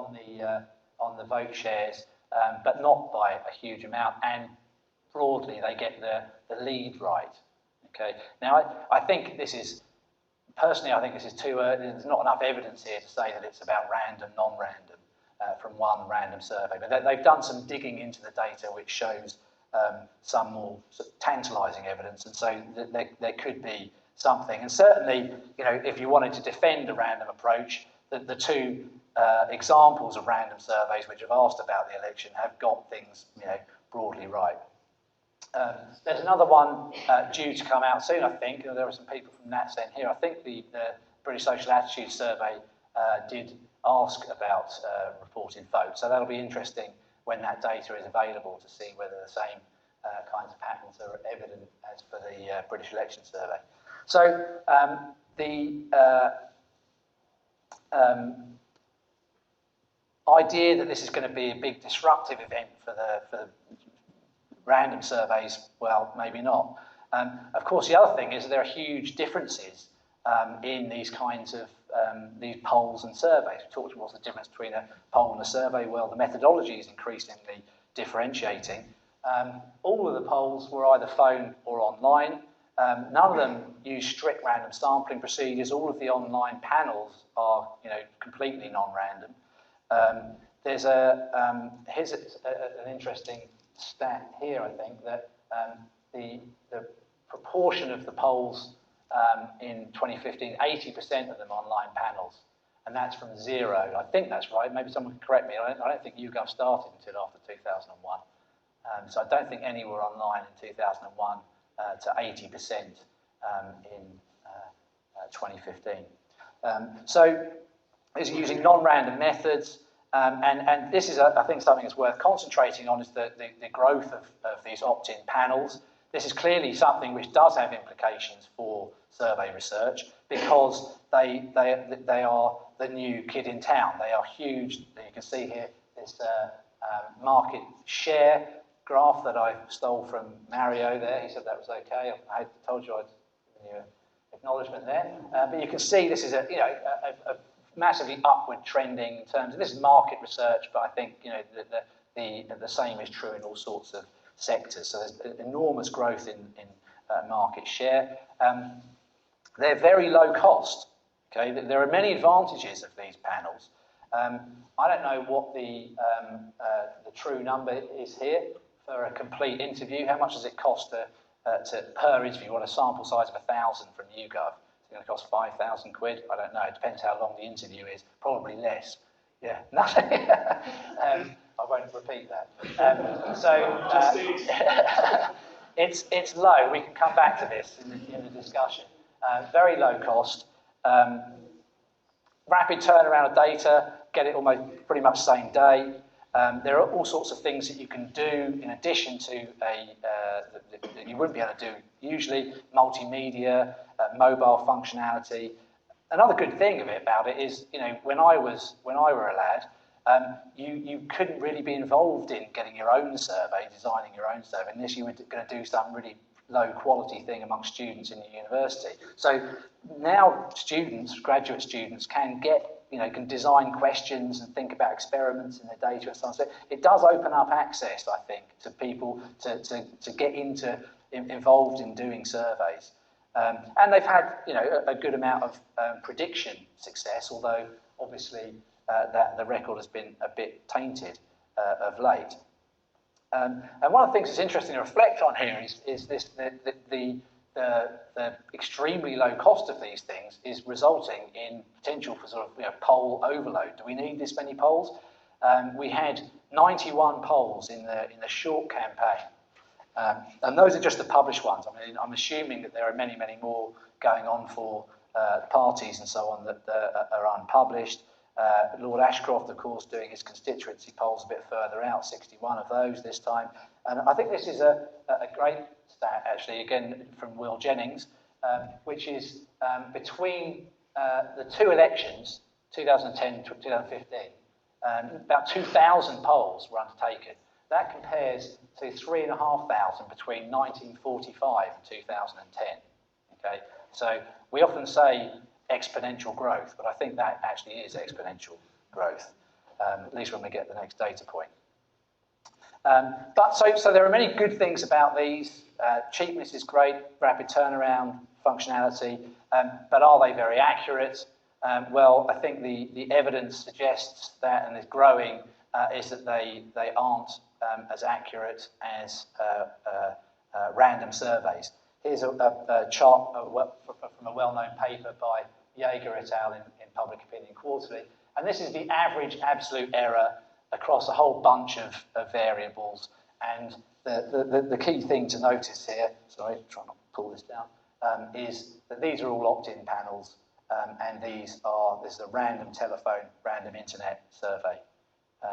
on the vote shares, but not by a huge amount, and broadly they get the lead right. Okay. Now, I think this is too early. There's not enough evidence here to say that it's about random, non-random from one random survey, but they've done some digging into the data which shows some more tantalising evidence, and so there could be something. And certainly, if you wanted to defend a random approach, the two examples of random surveys which have asked about the election have got things, broadly right. There's another one due to come out soon, I think. There are some people from NatSen here. I think the British Social Attitude Survey did ask about reported votes, so that'll be interesting when that data is available to see whether the same kinds of patterns are evident as for the British Election Survey. So the idea that this is going to be a big disruptive event for the Random surveys, well, maybe not. Of course, the other thing is that there are huge differences in these kinds of these polls and surveys. We talked about what's the difference between a poll and a survey. Well, the methodology is increasingly differentiating. All of the polls were either phone or online. None of them use strict random sampling procedures. All of the online panels are, completely non-random. Here's an interesting stat here, I think, that the proportion of the polls in 2015, 80% of them online panels, and that's from 0. I think that's right. Maybe someone can correct me. I don't think YouGov started until after 2001. So I don't think any were online in 2001 to 80% in 2015. So it's using non-random methods. And this is, I think, something that's worth concentrating on, is the growth of these opt-in panels. This is clearly something which does have implications for survey research, because they are the new kid in town. They are huge. You can see here this market share graph that I stole from Mario there. He said that was okay. I told you I'd give you an acknowledgement there. But you can see this is a massively upward trending in terms of, this is market research, but I think the same is true in all sorts of sectors. So there's enormous growth in market share. They're very low cost. Okay, there are many advantages of these panels. I don't know what the true number is here for a complete interview. How much does it cost per interview? You want a sample size of 1,000 from YouGov. It's going to cost 5,000 quid. I don't know. It depends how long the interview is. Probably less. Yeah, nothing. I won't repeat that. It's low. We can come back to this in the discussion. Very low cost. Rapid turnaround of data. Get it almost pretty much same day. There are all sorts of things that you can do in addition to that you wouldn't be able to do usually. Multimedia, mobile functionality. Another good thing about it is, when I were a lad, you couldn't really be involved in getting your own survey, designing your own survey, unless you were going to do some really low quality thing among students in the university. So now graduate students can can design questions and think about experiments in their data and so on. So it does open up access, I think, to people to get involved in doing surveys. And they've had a good amount of prediction success, although obviously that the record has been a bit tainted of late. And one of the things that's interesting to reflect on here is this: the extremely low cost of these things is resulting in potential for sort of poll overload. Do we need this many polls? We had 91 polls in the short campaign, and those are just the published ones. I mean, I'm assuming that there are many, many more going on for parties and so on that are unpublished. Lord Ashcroft, of course, doing his constituency polls a bit further out, 61 of those this time. And I think this is a great stat, actually, again, from Will Jennings, which is between the two elections, 2010 to 2015, about 2,000 polls were undertaken. That compares to 3,500 between 1945 and 2010. Okay, so we often say exponential growth, but I think that actually is exponential growth, at least when we get the next data point. But so there are many good things about these. Cheapness is great, rapid turnaround, functionality, but are they very accurate? Well, I think the evidence suggests that, and is growing, is that they aren't as accurate as random surveys. Here's a chart from a well-known paper by Jaeger et al. in Public Opinion Quarterly, and this is the average absolute error across a whole bunch of variables. And the key thing to notice here, sorry, try not to pull this down, is that these are all opt-in panels, and this is a random telephone, random internet survey.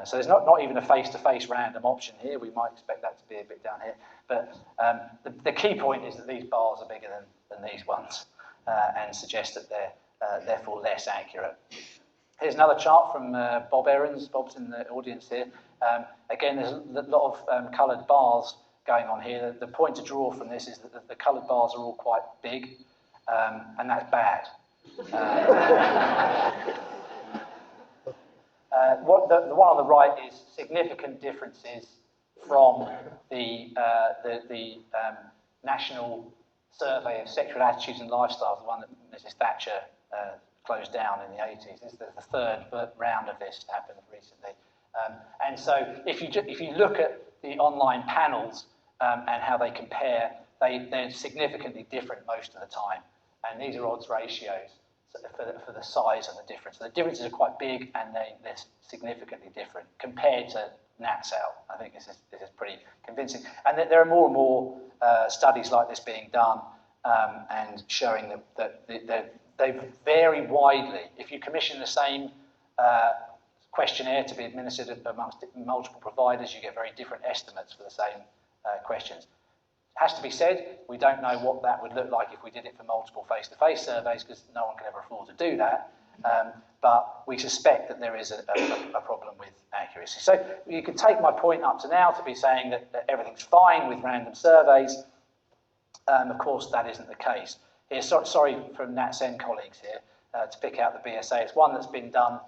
So there's not even a face-to-face random option here. We might expect that to be a bit down here. But the key point is that these bars are bigger than these ones, and suggest that they're therefore less accurate. Here's another chart from Bob Aarons. Bob's in the audience here. Again, there's a lot of coloured bars going on here. The point to draw from this is that the coloured bars are all quite big, and that's bad. The one on the right is significant differences from the National Survey of Sexual Attitudes and Lifestyles, the one that Mrs. Thatcher closed down in the 80s. This is the third round of this happened recently. And so if you look at the online panels and how they compare, they're significantly different most of the time. And these are odds ratios for the size of the difference. So the differences are quite big, and they're significantly different compared to NatSal. I think this is pretty convincing. And there are more and more studies like this being done and showing that they vary widely. If you commission the same questionnaire to be administered amongst multiple providers, you get very different estimates for the same questions. Has to be said, we don't know what that would look like if we did it for multiple face-to-face surveys, because no one can ever afford to do that. But we suspect that there is a problem with accuracy. So you can take my point up to now to be saying that everything's fine with random surveys. Of course, that isn't the case. Here, sorry from NatSen colleagues here to pick out the BSA. It's one that's been done,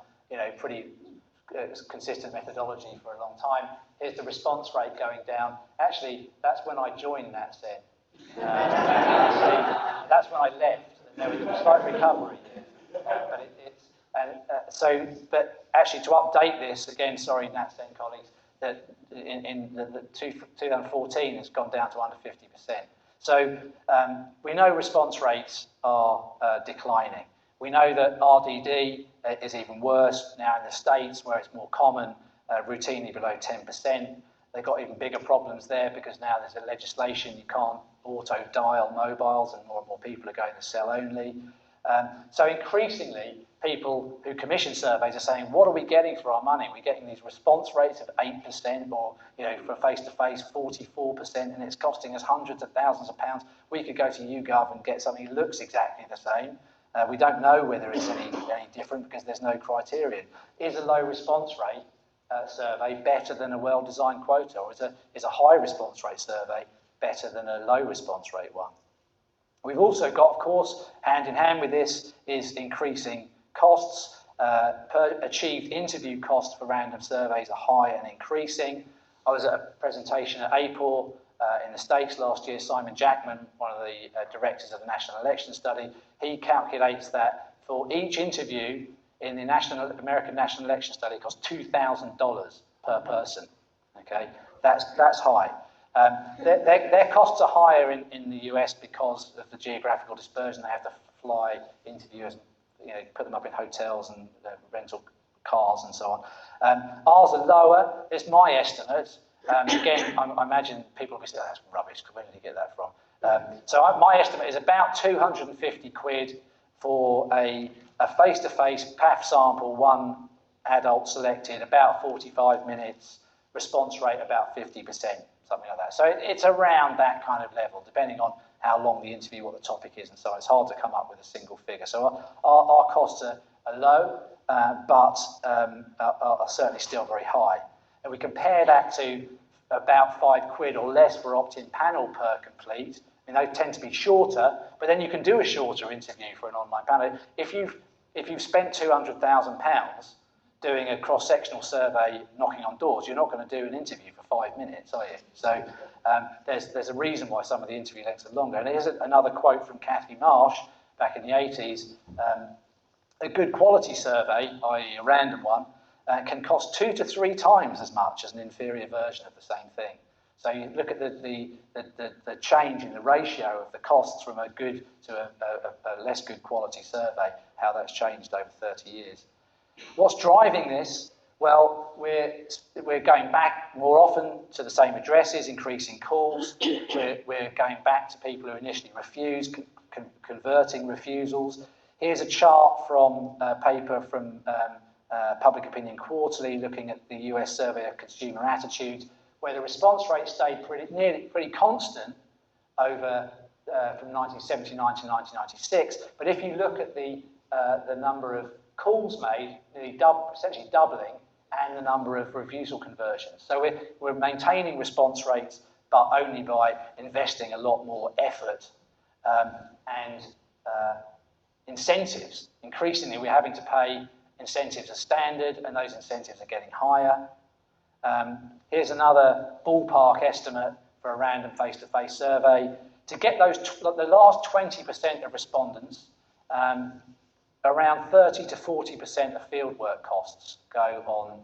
pretty consistent methodology for a long time. Here's the response rate going down. Actually, that's when I joined NatSen. That's when I left, and there was a slight recovery here. But actually, to update this again, sorry, NatSen colleagues, that in 2014 has gone down to under 50%. So we know response rates are declining. We know that RDD is even worse now in the States, where it's more common, routinely below 10%. They've got even bigger problems there because now there's a legislation you can't auto-dial mobiles, and more people are going to cell only. So increasingly, people who commission surveys are saying, what are we getting for our money? We're getting these response rates of 8%, or for face-to-face 44%, and it's costing us hundreds of thousands of pounds. We could go to YouGov and get something that looks exactly the same. We don't know whether it's any different because there's no criterion. Is a low response rate survey better than a well-designed quota, or is a high response rate survey better than a low response rate one? We've also got, of course, hand in hand with this is increasing costs. Per achieved interview costs for random surveys are high and increasing. I was at a presentation at APOR in the States last year. Simon Jackman, one of the directors of the National Election Study, he calculates that for each interview in the American National Election Study, it costs $2,000 per person. Okay, that's high. Their costs are higher in the US because of the geographical dispersion. They have to fly interviewers, put them up in hotels and rental cars and so on. Ours are lower. It's my estimate. Again, I imagine people will be saying, oh, that's rubbish. Where did you get that from? My estimate is about 250 quid for a face-to-face PAF sample, one adult selected, about 45 minutes, response rate about 50%, something like that. So it's around that kind of level, depending on how long the interview, what the topic is, and so on. It's hard to come up with a single figure. So our costs are low, but are certainly still very high. And we compare that to about 5 quid or less for opt-in panel per complete. I mean, they tend to be shorter, but then you can do a shorter interview for an online panel. If you've spent £200,000 doing a cross-sectional survey, knocking on doors, you're not going to do an interview for 5 minutes, are you? So there's a reason why some of the interview lengths are longer. And here's another quote from Cathie Marsh back in the 80s. A good quality survey, i.e. a random one, can cost 2 to 3 times as much as an inferior version of the same thing. So you look at the change in the ratio of the costs from a good to a less good quality survey, how that's changed over 30 years. What's driving this? Well, we're going back more often to the same addresses, increasing calls. We're going back to people who initially refused, converting refusals. Here's a chart from a paper from Public Opinion Quarterly looking at the US Survey of Consumer Attitudes, where the response rate stayed pretty constant over from 1979 to 1996. But if you look at the number of calls made, essentially doubling, and the number of refusal conversions. So we're maintaining response rates, but only by investing a lot more effort and incentives. Increasingly, we're having to pay incentives as standard, and those incentives are getting higher. Here's another ballpark estimate for a random face-to-face survey. To get the last 20% of respondents, around 30 to 40% of fieldwork costs go on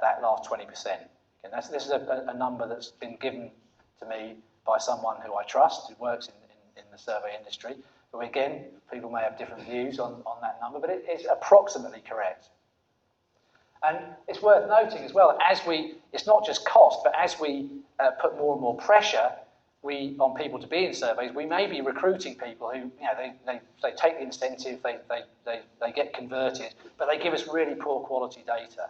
that last 20%. And this is a number that's been given to me by someone who I trust, who works in the survey industry. But again, people may have different views on that number, but it is approximately correct. And it's worth noting as well, it's not just cost, but as we put more and more pressure on people to be in surveys, we may be recruiting people who, they take the incentive, they get converted, but they give us really poor quality data.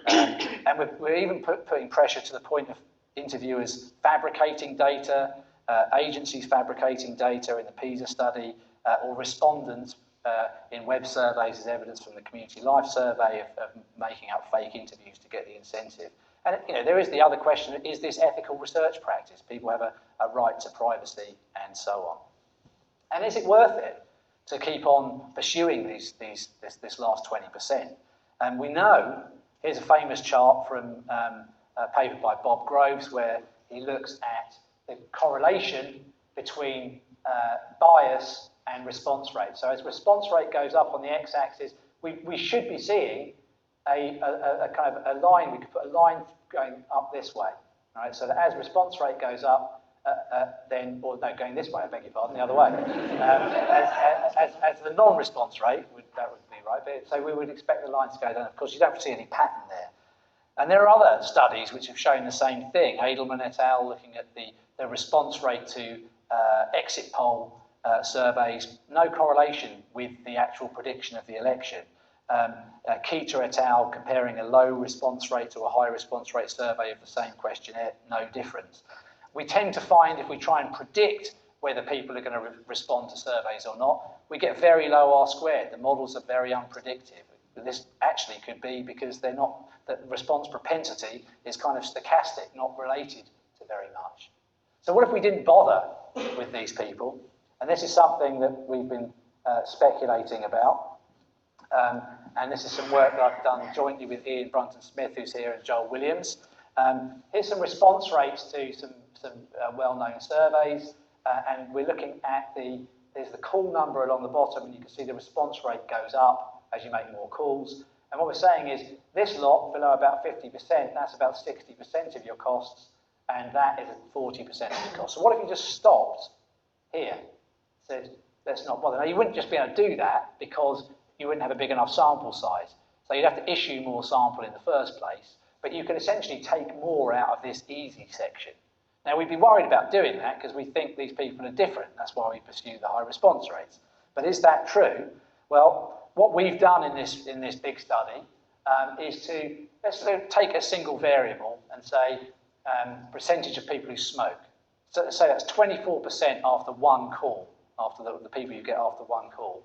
And we're even putting pressure to the point of interviewers fabricating data, agencies fabricating data in the PISA study, or respondents in web surveys as evidence from the Community Life Survey of making up fake interviews to get the incentive. And there is the other question, is this ethical research practice? People have a right to privacy and so on. And is it worth it to keep on pursuing this last 20%? And we know, here's a famous chart from a paper by Bob Groves where he looks at the correlation between bias and response rate. So as response rate goes up on the x-axis, we should be seeing a kind of a line. We could put a line going up this way, right? So that as response rate goes up, going this way, I beg your pardon, the other way. As the non-response rate, that would be right. But, so we would expect the line to go down. Of course, you don't see any pattern there. And there are other studies which have shown the same thing. Edelman et al. Looking at the response rate to exit poll surveys, no correlation with the actual prediction of the election. Keita et al. Comparing a low response rate to a high response rate survey of the same questionnaire, no difference. We tend to find if we try and predict whether people are going to respond to surveys or not, we get very low R-squared. The models are very unpredictable. This actually could be because the response propensity is kind of stochastic, not related to very much. So what if we didn't bother with these people? And this is something that we've been speculating about. And this is some work that I've done jointly with Ian Brunton-Smith, who's here, and Joel Williams. Here's some response rates to some well-known surveys. And we're looking at there's the call number along the bottom, and you can see the response rate goes up as you make more calls. And what we're saying is this lot below about 50%, that's about 60% of your costs, and that is at 40% of your costs. So what if you just stopped here, said, let's not bother? Now, you wouldn't just be able to do that because you wouldn't have a big enough sample size. So you'd have to issue more sample in the first place, but you can essentially take more out of this easy section. Now, we'd be worried about doing that because we think these people are different. That's why we pursue the high response rates. But is that true? Well, what we've done in this big study is let's take a single variable and say percentage of people who smoke. So say that's 24% after one call, after the people you get after one call.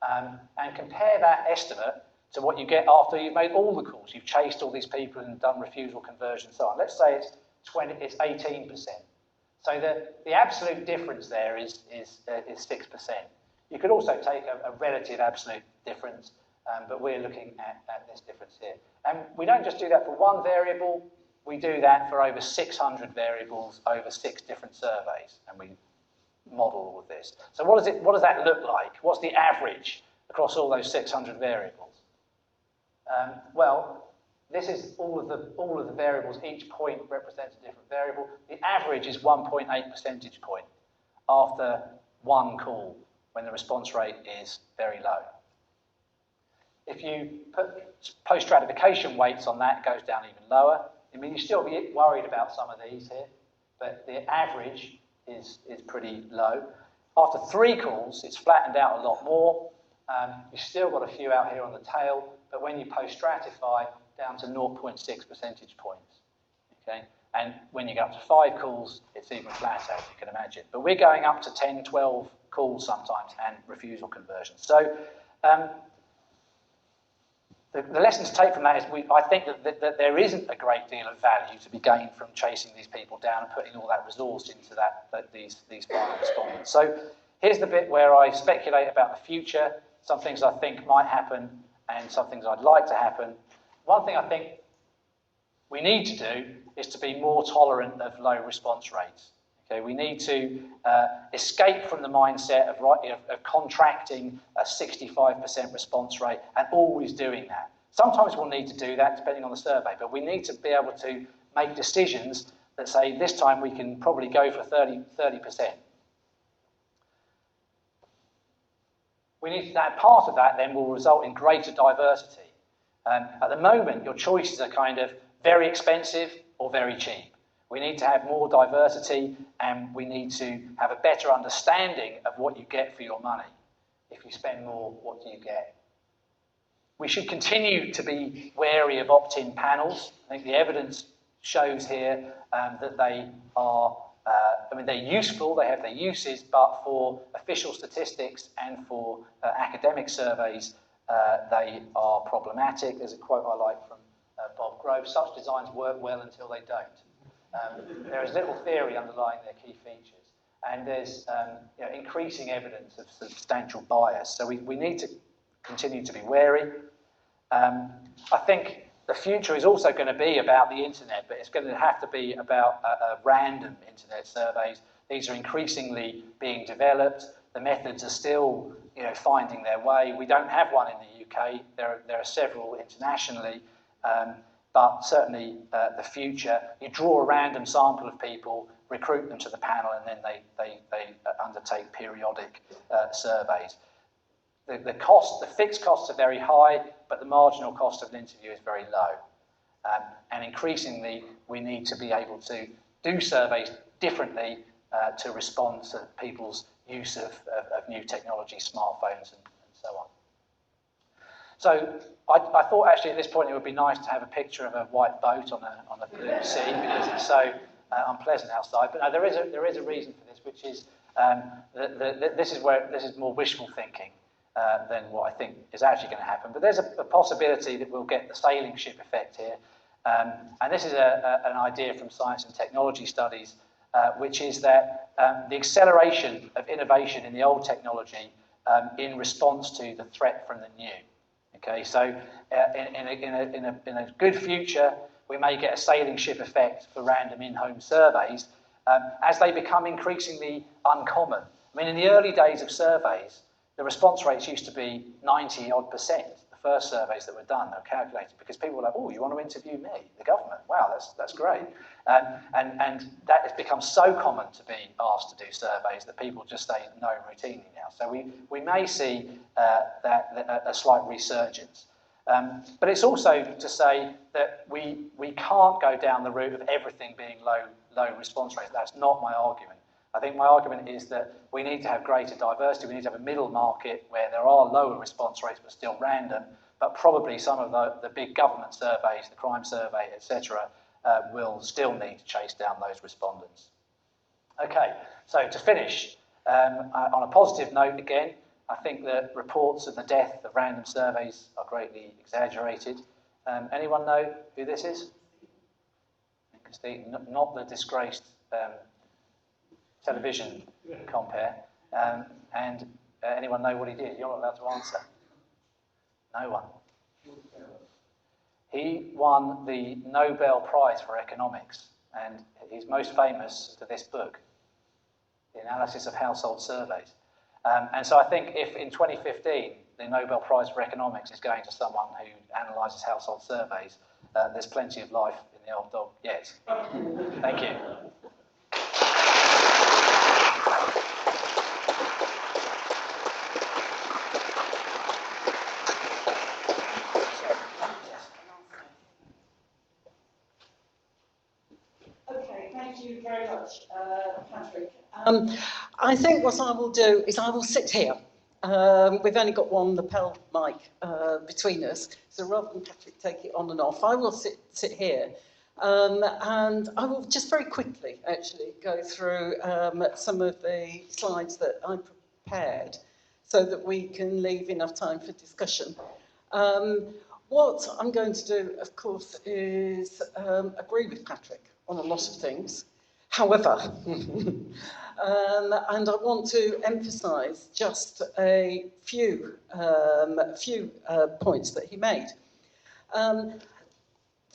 And compare that estimate to what you get after you've made all the calls. You've chased all these people and done refusal conversion and so on. Let's say it's 18%. So the absolute difference there is 6%. You could also take a relative absolute difference, but we're looking at this difference here. And we don't just do that for one variable, we do that for over 600 variables over 6 different surveys, and we model all of this. So what does that look like? What's the average across all those 600 variables? Well, this is all of the variables. Each point represents a different variable. The average is 1.8 percentage point after one call when the response rate is very low. If you put post-stratification weights on that, it goes down even lower. I mean, you still be worried about some of these here, but the average is pretty low. After 3 calls, it's flattened out a lot more. You've still got a few out here on the tail, but when you post-stratify, down to 0.6 percentage points. Okay? And when you get up to 5 calls, it's even flatter, as you can imagine. But we're going up to 10, 12 calls sometimes and refusal conversions. So the lesson to take from that is I think that there isn't a great deal of value to be gained from chasing these people down and putting all that resource into these final respondents. So here's the bit where I speculate about the future, some things I think might happen and some things I'd like to happen. One thing I think we need to do is to be more tolerant of low response rates. Okay, we need to escape from the mindset of contracting a 65% response rate and always doing that. Sometimes we'll need to do that depending on the survey, but we need to be able to make decisions that say this time we can probably go for 30%. We need that. Part of that then will result in greater diversity. At the moment, your choices are kind of very expensive or very cheap. We need to have more diversity, and we need to have a better understanding of what you get for your money. If you spend more, what do you get? We should continue to be wary of opt-in panels. I think the evidence shows here that they are, they're useful, they have their uses, but for official statistics and for academic surveys, they are problematic. There's a quote I like from Bob Grove: such designs work well until they don't. There is little theory underlying their key features, and there's increasing evidence of substantial bias. So we need to continue to be wary. I think the future is also going to be about the internet, but it's going to have to be about random internet surveys. These are increasingly being developed. The methods are still finding their way. We don't have one in the UK. There are several internationally. But certainly the future, you draw a random sample of people, recruit them to the panel, and then they undertake periodic surveys. The fixed costs are very high, but the marginal cost of an interview is very low. And increasingly, we need to be able to do surveys differently to respond to people's use of new technology, smartphones, and so on. So I thought actually at this point it would be nice to have a picture of a white boat on a blue sea because it's so unpleasant outside. But no, there is a reason for this, which is this is more wishful thinking than what I think is actually going to happen. But there's a possibility that we'll get the sailing ship effect here, and this is an idea from Science and Technology Studies, which is that the acceleration of innovation in the old technology in response to the threat from the new. Okay, so in a good future, we may get a sailing ship effect for random in-home surveys as they become increasingly uncommon. I mean, in the early days of surveys, the response rates used to be 90-odd%. The first surveys that were done, they were calculated because people were like, "Oh, you want to interview me, the government? Wow, that's great." And that has become so common to be asked to do surveys that people just say no routinely now. So we may see a slight resurgence. But it's also to say that we can't go down the route of everything being low response rates. That's not my argument. I think my argument is that we need to have greater diversity. We need to have a middle market where there are lower response rates but still random, but probably some of the big government surveys, the crime survey, etc., will still need to chase down those respondents. Okay, so to finish, on a positive note again, I think that reports of the death of random surveys are greatly exaggerated. Anyone know who this is? Not the disgraced television compere. And anyone know what he did? You're not allowed to answer. No one. He won the Nobel Prize for Economics, and he's most famous for this book, The Analysis of Household Surveys. And so I think if in 2015 the Nobel Prize for Economics is going to someone who analyses household surveys, there's plenty of life in the old dog yet. Thank you. Okay, thank you very much, Patrick. I think what I will do is I will sit here. We've only got one lapel mic between us, so rather than Patrick take it on and off, I will sit here. And I will just very quickly, actually, go through some of the slides that I prepared so that we can leave enough time for discussion. What I'm going to do, of course, is agree with Patrick on a lot of things. However, and I want to emphasise just a few points that he made.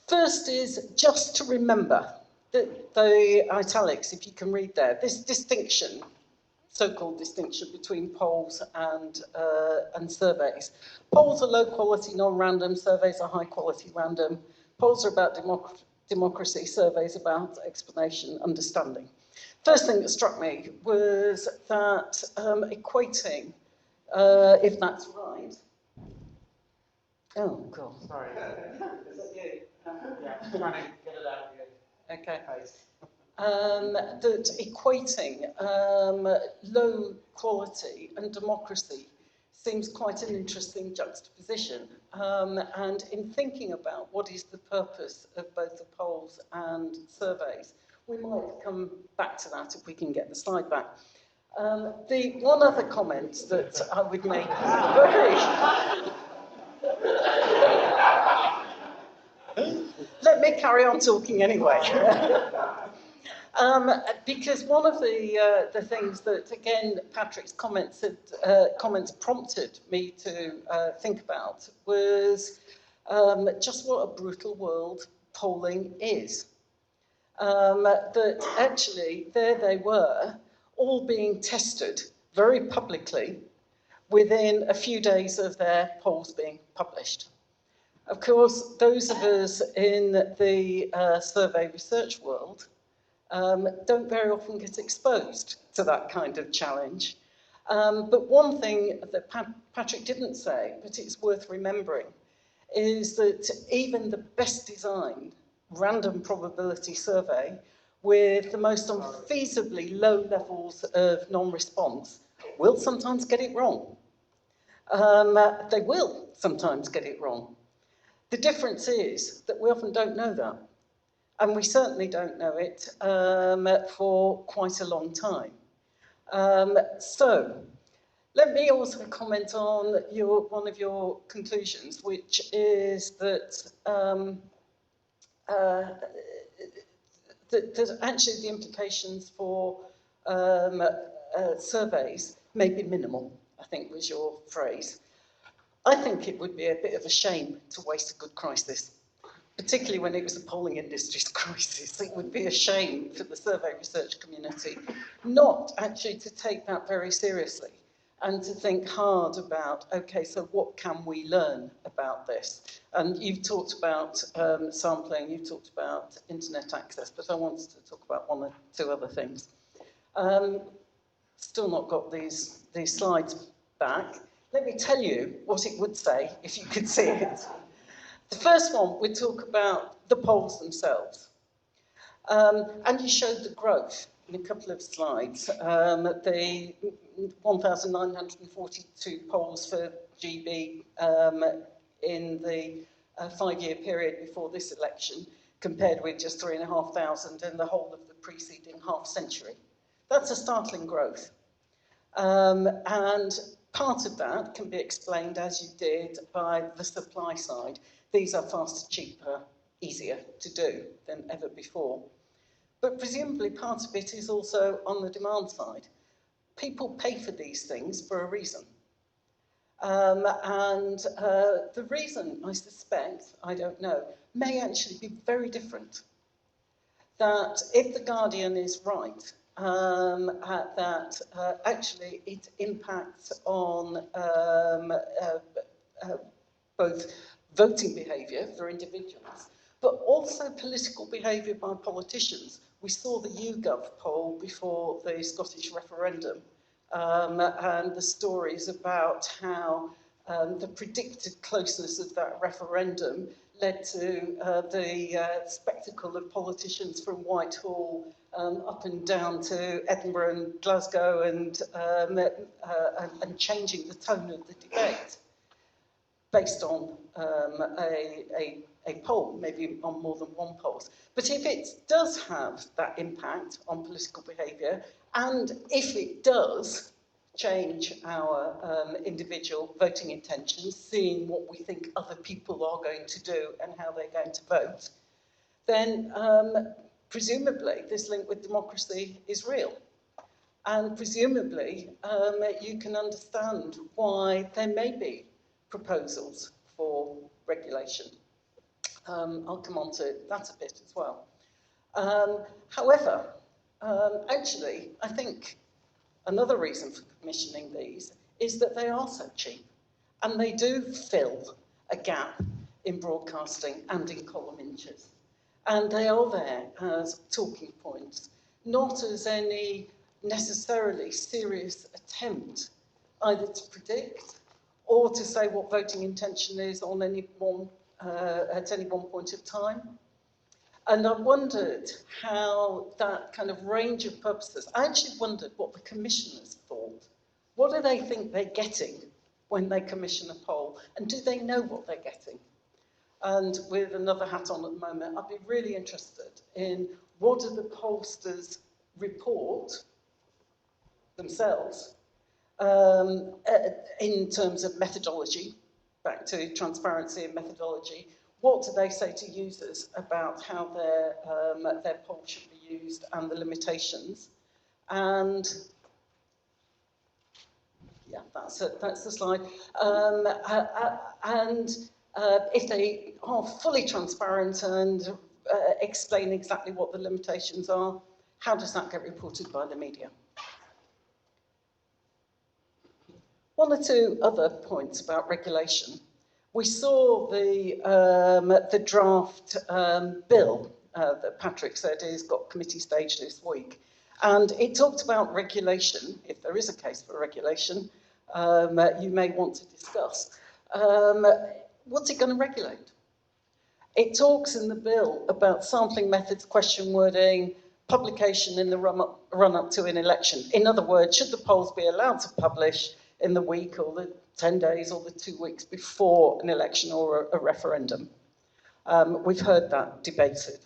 First is just to remember that the italics, if you can read there, this distinction, so-called distinction between polls and surveys. Polls are low-quality, non-random. Surveys are high-quality, random. Polls are about democracy. Surveys about explanation, understanding. First thing that struck me was that equating, if that's right. Oh, God. Sorry. Is that you? Yeah, I'm trying to get it out of you. Okay. That equating low quality and democracy seems quite an interesting juxtaposition. And in thinking about what is the purpose of both the polls and surveys, we might come back to that if we can get the slide back. The one other comment that I would make let me carry on talking anyway. Because one of the things that, again, Patrick's comments prompted me to think about was just what a brutal world polling is. That actually, there they were, all being tested very publicly within a few days of their polls being published. Of course, those of us in the survey research world don't very often get exposed to that kind of challenge. But one thing that Patrick didn't say, but it's worth remembering, is that even the best designed random probability survey with the most unfeasibly low levels of non-response will sometimes get it wrong. They will sometimes get it wrong. The difference is that we often don't know that. And we certainly don't know it for quite a long time. So, let me also comment on one of your conclusions, which is that, that actually the implications for surveys may be minimal, I think was your phrase. I think it would be a bit of a shame to waste a good crisis, particularly when it was the polling industry's crisis. It would be a shame for the survey research community not actually to take that very seriously and to think hard about, okay, so what can we learn about this? And you've talked about sampling, you've talked about internet access, but I wanted to talk about one or two other things. Still not got these slides back. Let me tell you what it would say if you could see it. The first one, we talk about the polls themselves. And you showed the growth in a couple of slides. The 1,942 polls for GB in the 5-year period before this election, compared with just 3,500 in the whole of the preceding half century. That's a startling growth. And part of that can be explained, as you did, by the supply side. These are faster, cheaper, easier to do than ever before. But presumably part of it is also on the demand side. People pay for these things for a reason. The reason, I suspect, I don't know, may actually be very different. That if The Guardian is right, that actually it impacts on both voting behaviour for individuals, but also political behaviour by politicians. We saw the YouGov poll before the Scottish referendum, and the stories about how the predicted closeness of that referendum led to the spectacle of politicians from Whitehall up and down to Edinburgh and Glasgow and changing the tone of the debate based on a poll, maybe on more than one poll. But if it does have that impact on political behaviour, and if it does, change our individual voting intentions, seeing what we think other people are going to do and how they're going to vote, then presumably this link with democracy is real. And presumably you can understand why there may be proposals for regulation. I'll come on to that a bit as well. However, actually, I think another reason for commissioning these is that they are so cheap, and they do fill a gap in broadcasting and in column inches. And they are there as talking points, not as any necessarily serious attempt either to predict or to say what voting intention is on any one, at any one point of time. And I wondered how that kind of range of purposes, I actually wondered what the commissioners thought. What do they think they're getting when they commission a poll? And do they know what they're getting? And with another hat on at the moment, I'd be really interested in what do the pollsters report themselves in terms of methodology, back to transparency and methodology. What do they say to users about how their poll should be used and the limitations? And yeah, that's the slide. If they are fully transparent and explain exactly what the limitations are, how does that get reported by the media? One or two other points about regulation. We saw the draft bill that Patrick said has got committee stage this week. And it talked about regulation, if there is a case for regulation, you may want to discuss. What's it going to regulate? It talks in the bill about sampling methods, question wording, publication in the run-up to an election. In other words, should the polls be allowed to publish in the week or the 10 days or the 2 weeks before an election or a referendum? We've heard that debated.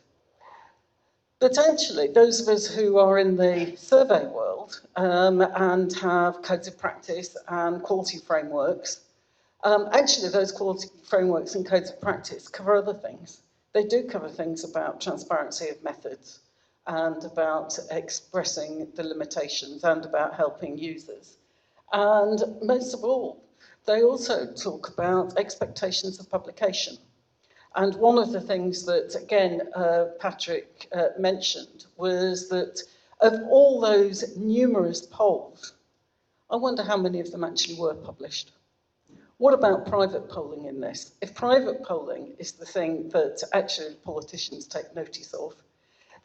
But actually, those of us who are in the survey world and have codes of practice and quality frameworks, actually those quality frameworks and codes of practice cover other things. They do cover things about transparency of methods and about expressing the limitations and about helping users. And most of all, they also talk about expectations of publication. And one of the things that, again, Patrick mentioned was that of all those numerous polls, I wonder how many of them actually were published. What about private polling in this? If private polling is the thing that actually politicians take notice of,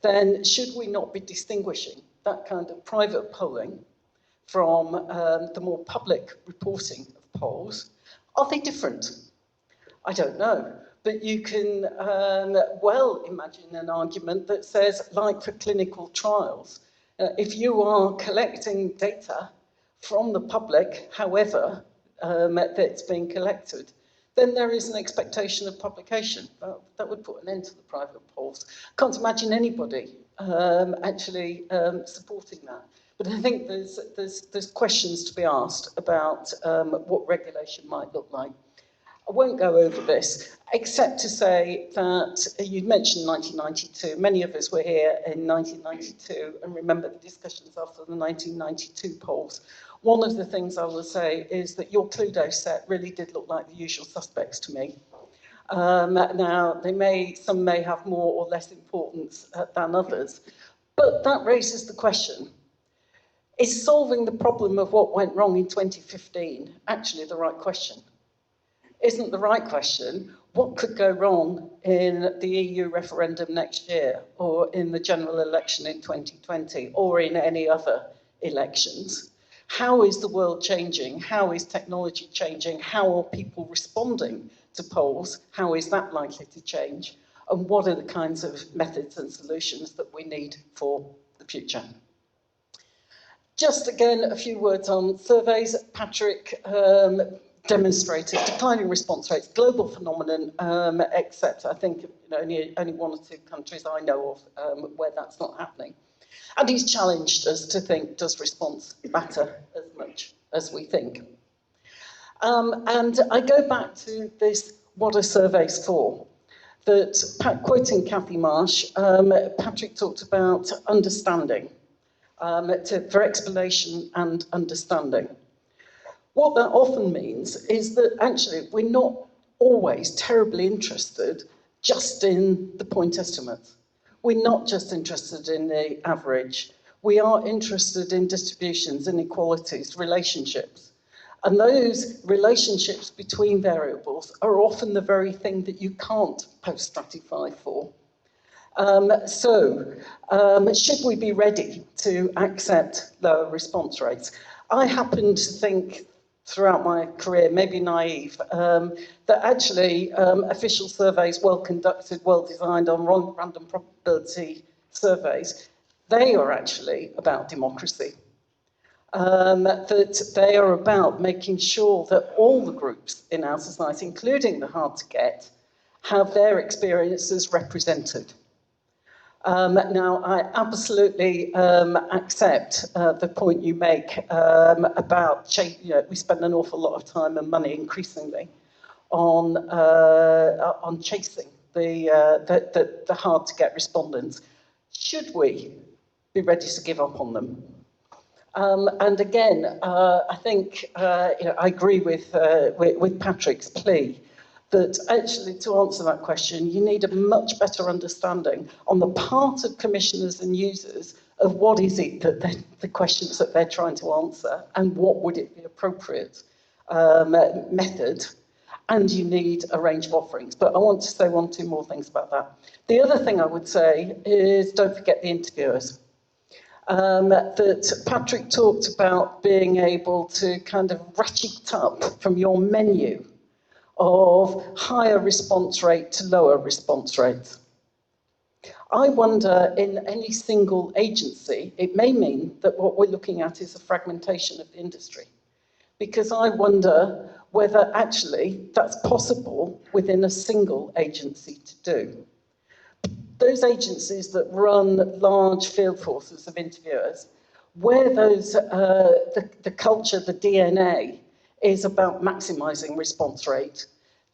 then should we not be distinguishing that kind of private polling from the more public reporting of polls? Are they different? I don't know. But you can well imagine an argument that says, like for clinical trials, if you are collecting data from the public, however that's being collected, then there is an expectation of publication. That would put an end to the private polls. Can't imagine anybody actually supporting that. But I think there's questions to be asked about what regulation might look like. I won't go over this, except to say that you mentioned 1992. Many of us were here in 1992 and remember the discussions after the 1992 polls. One of the things I will say is that your Cluedo set really did look like the usual suspects to me. Now, some may have more or less importance than others, but that raises the question, is solving the problem of what went wrong in 2015 actually the right question? Isn't the right question, what could go wrong in the EU referendum next year, or in the general election in 2020, or in any other elections? How is the world changing? How is technology changing? How are people responding to polls? How is that likely to change? And what are the kinds of methods and solutions that we need for the future? Just again, a few words on surveys. Patrick demonstrated declining response rates, global phenomenon, except I think only one or two countries I know of where that's not happening. And he's challenged us to think, does response matter as much as we think? And I go back to this, what are surveys for? That, quoting Cathie Marsh, Patrick talked about understanding, for explanation and understanding. What that often means is that actually we're not always terribly interested just in the point estimates. We're not just interested in the average. We are interested in distributions, inequalities, relationships. And those relationships between variables are often the very thing that you can't post-stratify for. Should we be ready to accept lower response rates? I happen to think throughout my career, maybe naive, that actually official surveys, well conducted, well designed on random probability surveys, they are actually about democracy. That they are about making sure that all the groups in our society, including the hard to get, have their experiences represented. Now, I absolutely accept the point you make about, we spend an awful lot of time and money increasingly on chasing the hard to get respondents. Should we be ready to give up on them? And again, I think I agree with Patrick's plea that actually to answer that question, you need a much better understanding on the part of commissioners and users of what is it that the questions that they're trying to answer and what would it be appropriate method. And you need a range of offerings. But I want to say one or two more things about that. The other thing I would say is don't forget the interviewers. That Patrick talked about being able to kind of ratchet up from your menu of higher response rate to lower response rate. I wonder, in any single agency, it may mean that what we're looking at is a fragmentation of the industry. Because I wonder whether actually that's possible within a single agency to do. Those agencies that run large field forces of interviewers, where those, the culture, the DNA, is about maximising response rate,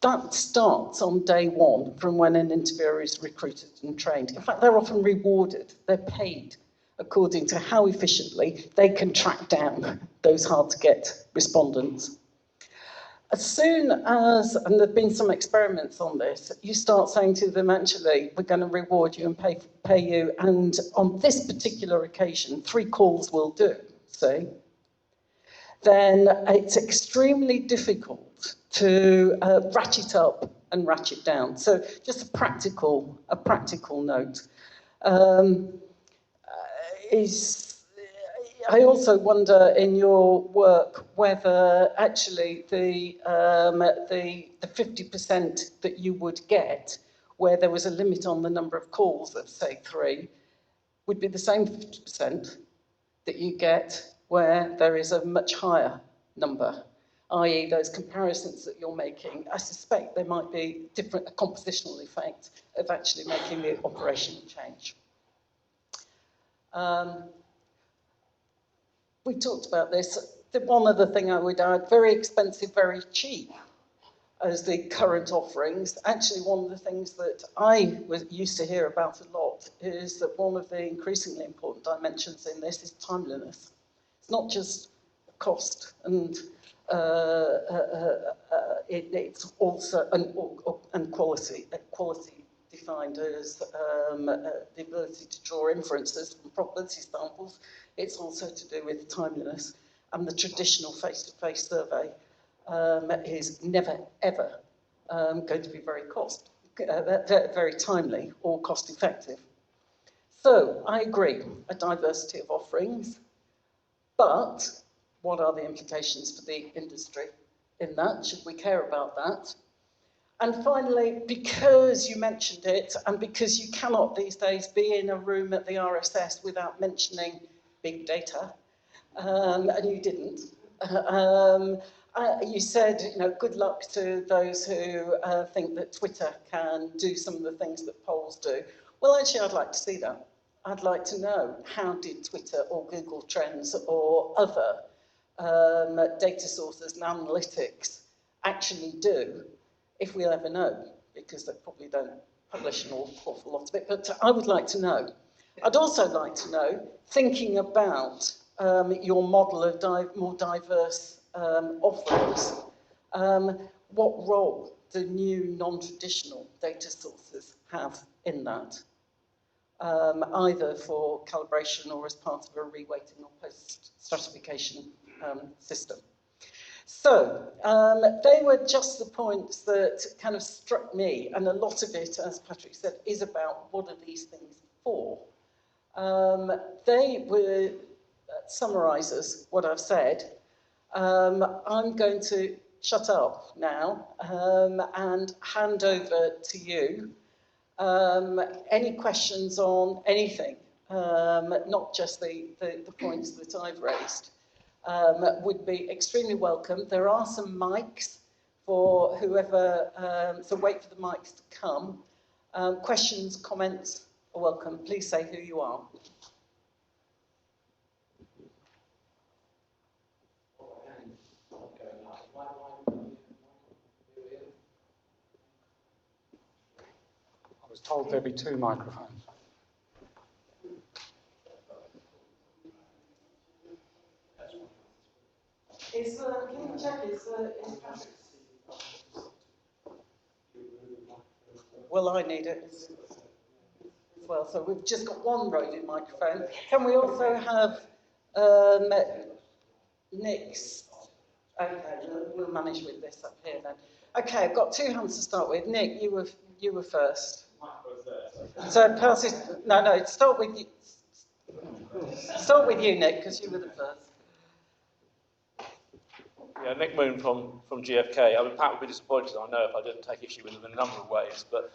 that starts on day one from when an interviewer is recruited and trained. In fact, they're often rewarded. They're paid according to how efficiently they can track down those hard-to-get respondents. As soon as, and there have been some experiments on this, you start saying to them, actually, we're going to reward you and pay you, and on this particular occasion, 3 calls will do, see, then it's extremely difficult to ratchet up and ratchet down. So just a practical note I also wonder in your work whether actually the 50% that you would get, where there was a limit on the number of calls of say 3, would be the same 50% that you get where there is a much higher number, i.e. those comparisons that you're making. I suspect there might be a compositional effect of actually making the operational change. We talked about this. The one other thing I would add, very expensive, very cheap as the current offerings. Actually, one of the things that I used to hear about a lot is that one of the increasingly important dimensions in this is timeliness. It's not just cost and it's also and quality. Quality defined as the ability to draw inferences from probability samples. It's also to do with timeliness, and the traditional face-to-face survey is never ever going to be very timely or cost-effective. So I agree, a diversity of offerings, but what are the implications for the industry in that? Should we care about that? And finally, because you mentioned it, and because you cannot these days be in a room at the RSS without mentioning big data, and you didn't. You said, good luck to those who think that Twitter can do some of the things that polls do. Well, actually, I'd like to see that. I'd like to know, how did Twitter or Google Trends or other data sources and analytics actually do, if we'll ever know, because they probably don't publish an awful lot of it, but I would like to know. I'd also like to know, thinking about your model of more diverse offerings, what role do new non-traditional data sources have in that? Either for calibration or as part of a reweighting or post-stratification system. So, they were just the points that kind of struck me, and a lot of it, as Patrick said, is about what are these things for. They were summarisers, what I've said. I'm going to shut up now and hand over to you. Any questions on anything, not just the points that I've raised, would be extremely welcome. There are some mics for whoever, so wait for the mics to come. Questions, comments are welcome. Please say who you are. I was told there'd be 2 microphones. Can you check, is Patrick? Well, I need it as well, so we've just got one roving microphone. Can we also have Nick's? Okay, we'll manage with this up here then. Okay, I've got 2 hands to start with. Nick, you were first. So pass it. No, start with you. Start with you, Nick, because you were the first. Yeah, Nick Moon from GFK. I mean, Pat would be disappointed, I know, if I didn't take issue with him in a number of ways, but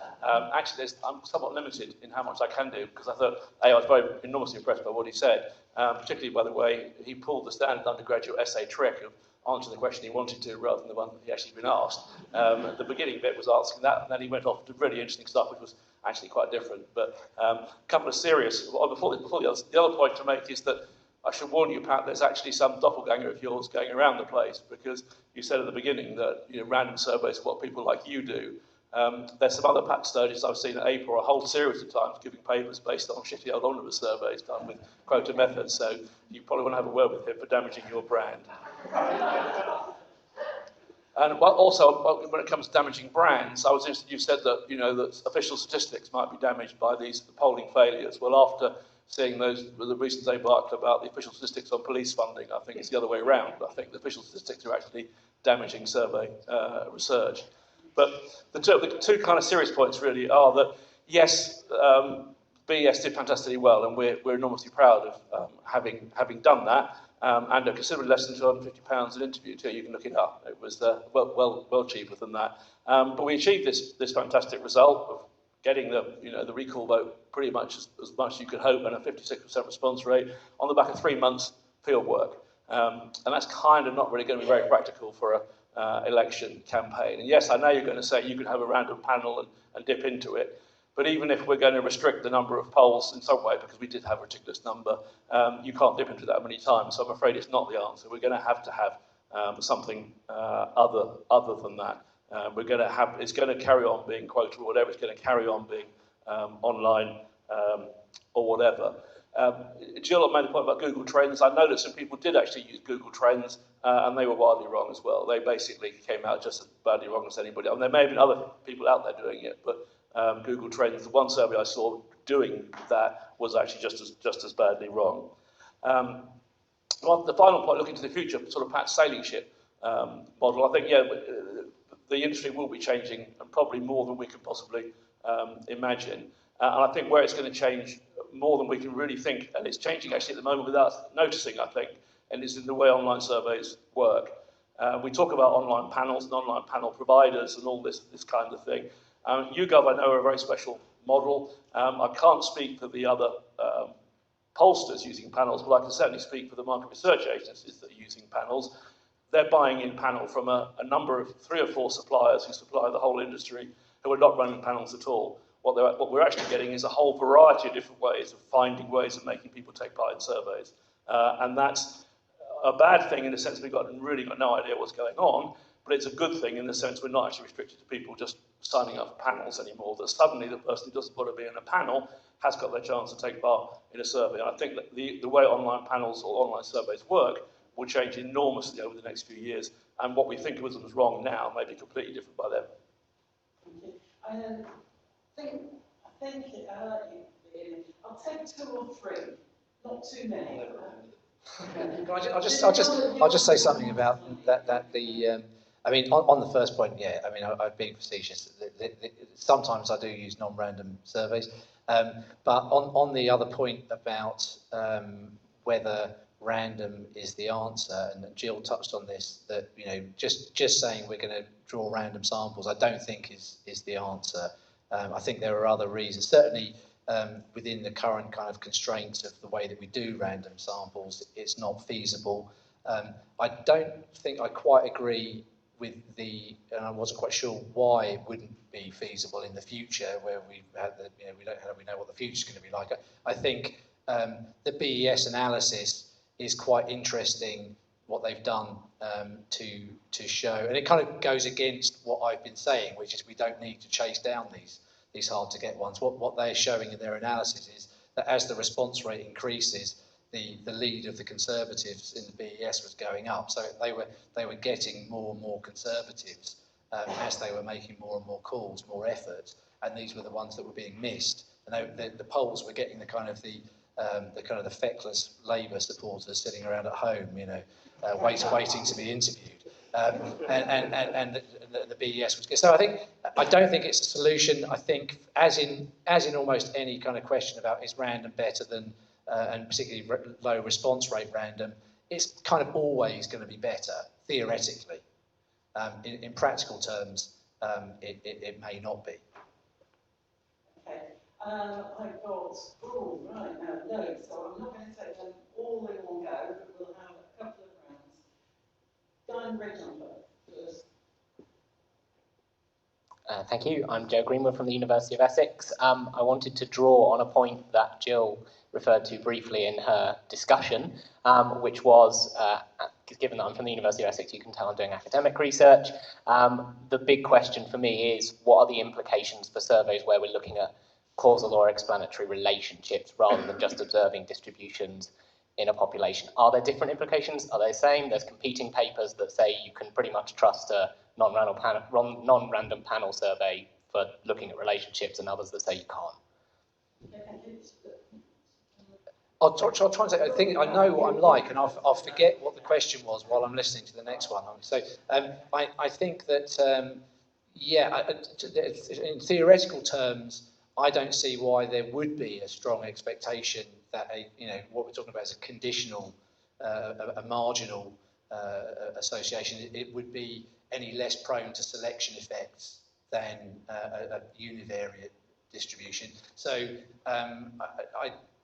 actually I'm somewhat limited in how much I can do, because I thought, I was very enormously impressed by what he said, particularly by the way he pulled the standard undergraduate essay trick of answering the question he wanted to rather than the one he actually been asked. The beginning bit was asking that, and then he went off to really interesting stuff, which was actually quite different. But a couple of serious, the other point to make is that I should warn you, Pat, there's actually some doppelganger of yours going around the place, because you said at the beginning that random surveys are what people like you do. There's some other Pat Sturgis I've seen at April a whole series of times giving papers based on shitty old omnibus surveys done with quota methods, so you probably want to have a word with him for damaging your brand. And also, when it comes to damaging brands, I was interested, you said that, that official statistics might be damaged by these polling failures. Well, after seeing the recent debacle about the official statistics on police funding, I think it's the other way around. I think the official statistics are actually damaging survey research. But the two kind of serious points really are that, yes, BES did fantastically well, and we're enormously proud of having done that. And a considerably less than £250 an interview too. You can look it up. It was well cheaper than that. But we achieved this fantastic result of getting the recall vote pretty much as much as you could hope, and a 56% response rate on the back of 3 months field work. And that's kind of not really going to be very practical for a election campaign. And yes, I know you're going to say you can have a random panel and dip into it. But even if we're going to restrict the number of polls in some way, because we did have a ridiculous number, you can't dip into that many times. So I'm afraid it's not the answer. We're going to have something other than that. It's going to carry on being quota or whatever. It's going to carry on being online or whatever. Jill made a point about Google Trends. I know that some people did actually use Google Trends, and they were wildly wrong as well. They basically came out just as badly wrong as anybody. And there may have been other people out there doing it, but Google Trends, the one survey I saw doing that was actually just as badly wrong. Well, the final point, looking to the future, sort of Pat's sailing ship model, I think, the industry will be changing, and probably more than we can possibly imagine. And I think where it's going to change more than we can really think, and it's changing actually at the moment without noticing, I think, and it's in the way online surveys work. We talk about online panels and online panel providers and all this kind of thing. YouGov, I know, are a very special model. I can't speak for the other pollsters using panels, but I can certainly speak for the market research agencies that are using panels. They're buying in panel from a number of 3 or 4 suppliers who supply the whole industry, who are not running panels at all. what we're actually getting is a whole variety of different ways of finding ways of making people take part in surveys. And that's a bad thing in the sense we've really got no idea what's going on, but it's a good thing in the sense we're not actually restricted to people just signing up for panels anymore, that suddenly the person who doesn't want to be in a panel has got their chance to take part in a survey. And I think that the way online panels or online surveys work will change enormously over the next few years, and what we think was wrong now may be completely different by then. I think I'll take 2 or 3, not too many. I'll just say something about that. I mean, on the first point, yeah. I mean, I've been facetious. Sometimes I do use non-random surveys, but on the other point about whether random is the answer, and Jill touched on this, that just saying we're going to draw random samples, I don't think is the answer. I think there are other reasons. Certainly, within the current kind of constraints of the way that we do random samples, it's not feasible. I don't think I quite agree with and I wasn't quite sure why it wouldn't be feasible in the future, where we had we know what the future's going to be like. I think the BES analysis is quite interesting, what they've done to show, and it kind of goes against what I've been saying, which is we don't need to chase down these hard to get ones. What they're showing in their analysis is that as the response rate increases, the lead of the Conservatives in the BES was going up. So they were getting more and more Conservatives as they were making more and more calls, more effort, and these were the ones that were being missed. And the polls were getting the kind of the feckless Labour supporters sitting around at home, waiting to be interviewed. And the BES was good. So I don't think it's a solution. I think as in almost any kind of question about is random better than and particularly low response rate random, it's kind of always going to be better theoretically. In practical terms, it may not be. Okay. I've got right now loads, so I'm not going to take them all in one go, but we'll have a couple of rounds. Guy in red jumper first. Thank you. I'm Joe Greenwood from the University of Essex. I wanted to draw on a point that Jill referred to briefly in her discussion, which was, given that I'm from the University of Essex, you can tell I'm doing academic research. The big question for me is, what are the implications for surveys where we're looking at causal or explanatory relationships rather than just observing distributions in a population? Are there different implications? Are they the same? There's competing papers that say you can pretty much trust a non-random panel survey for looking at relationships, and others that say you can't. I'll try and say, I think I know what I'm like, and I'll forget what the question was while I'm listening to the next one. So I think that, in theoretical terms, I don't see why there would be a strong expectation that what we're talking about is a conditional, a marginal association. It would be any less prone to selection effects than a univariate distribution. So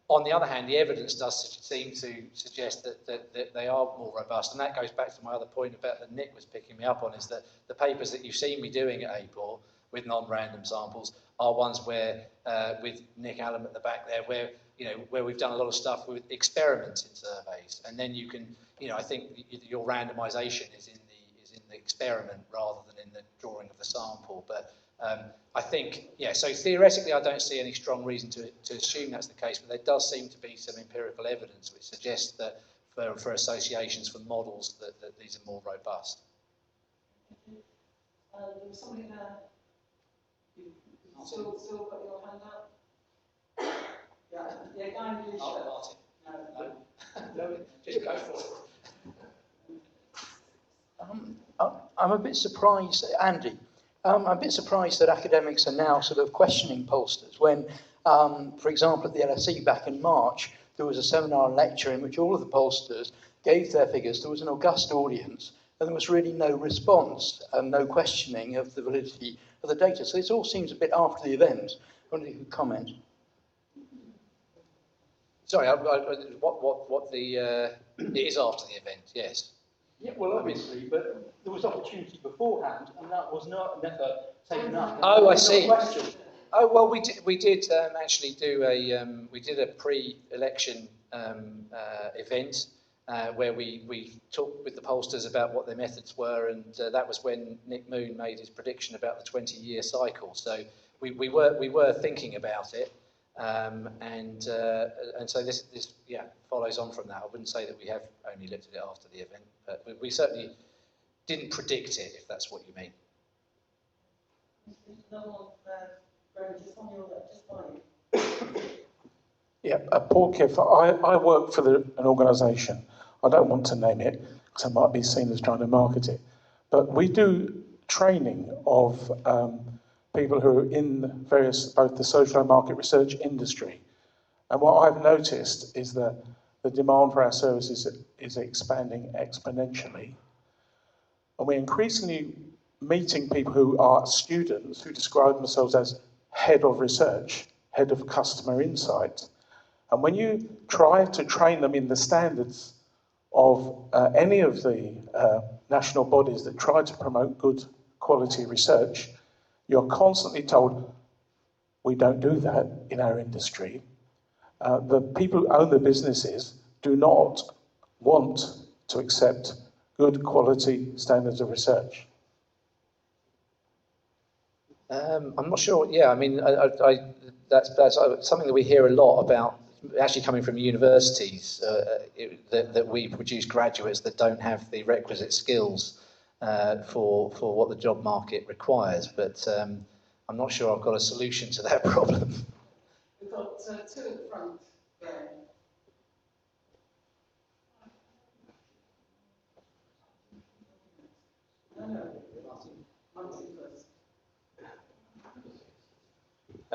on the other hand, the evidence does seem to suggest that they are more robust, and that goes back to my other point about that Nick was picking me up on, is that the papers that you've seen me doing at APOR with non-random samples are ones where, with Nick Allen at the back there, where we've done a lot of stuff with experiments in surveys, and then you can, I think your randomisation is in the experiment rather than in the drawing of the sample. But I think, so theoretically I don't see any strong reason to assume that's the case, but there does seem to be some empirical evidence which suggests that for associations, for models, that these are more robust. There was somebody there. You still got your hand up? Yeah, guy in blue shirt. Martin. No, just go for it. I'm a bit surprised, Andy. I'm a bit surprised that academics are now sort of questioning pollsters when, for example, at the LSE back in March, there was a seminar and lecture in which all of the pollsters gave their figures. There was an august audience, and there was really no response and no questioning of the validity of the data. So this all seems a bit after the event. I wonder if you could comment. Sorry, it is after the event, yes. Yeah, well, obviously, but there was opportunity beforehand, and that was never taken up. Oh, I see. Oh well, we did actually do a pre-election event where we talked with the pollsters about what their methods were, and that was when Nick Moon made his prediction about the 20-year cycle. So we were thinking about it, and so this follows on from that. I wouldn't say that we have only looked at it after the event, but we certainly didn't predict it, if that's what you mean. Yeah, Paul Kiff. I work for an organisation. I don't want to name it because I might be seen as trying to market it. But we do training of people who are in both the social and market research industry. And what I've noticed is that the demand for our services is expanding exponentially. And we're increasingly meeting people who are students who describe themselves as head of research, head of customer insight. And when you try to train them in the standards of any of the national bodies that try to promote good quality research, you're constantly told, we don't do that in our industry. The people who own the businesses do not want to accept good quality standards of research. I'm not sure. Yeah, I mean, that's something that we hear a lot about, actually coming from universities, that we produce graduates that don't have the requisite skills for what the job market requires. But I'm not sure I've got a solution to that problem. We've got two at the front there. No, Martin first.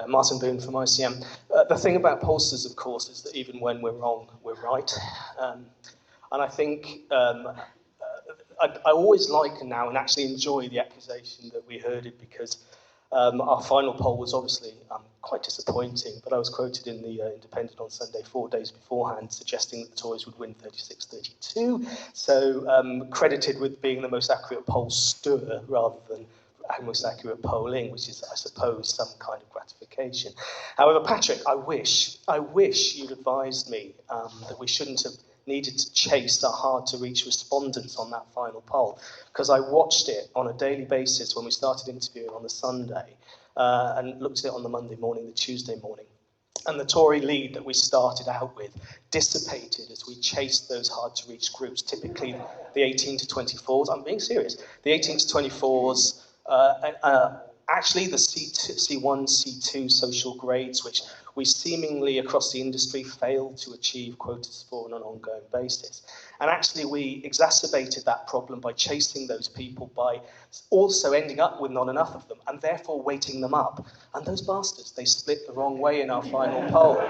Martin Boone from ICM. The thing about pollsters, of course, is that even when we're wrong, we're right. And I think I always like now and actually enjoy the accusation that we heard it, because our final poll was obviously quite disappointing, but I was quoted in the Independent on Sunday 4 days beforehand suggesting that the Tories would win 36-32, so credited with being the most accurate pollster rather than most accurate polling, which is, I suppose, some kind of gratification. However, Patrick, I wish you'd advised me that we shouldn't have needed to chase the hard-to-reach respondents on that final poll, because I watched it on a daily basis when we started interviewing on the Sunday and looked at it on the Monday morning, the Tuesday morning. And the Tory lead that we started out with dissipated as we chased those hard-to-reach groups, typically the 18 to 24s. I'm being serious. The 18 to 24s, actually the C1, C2 social grades, which we seemingly across the industry failed to achieve quotas for on an ongoing basis. And actually we exacerbated that problem by chasing those people, by also ending up with not enough of them and therefore weighting them up. And those bastards, they split the wrong way in our final poll.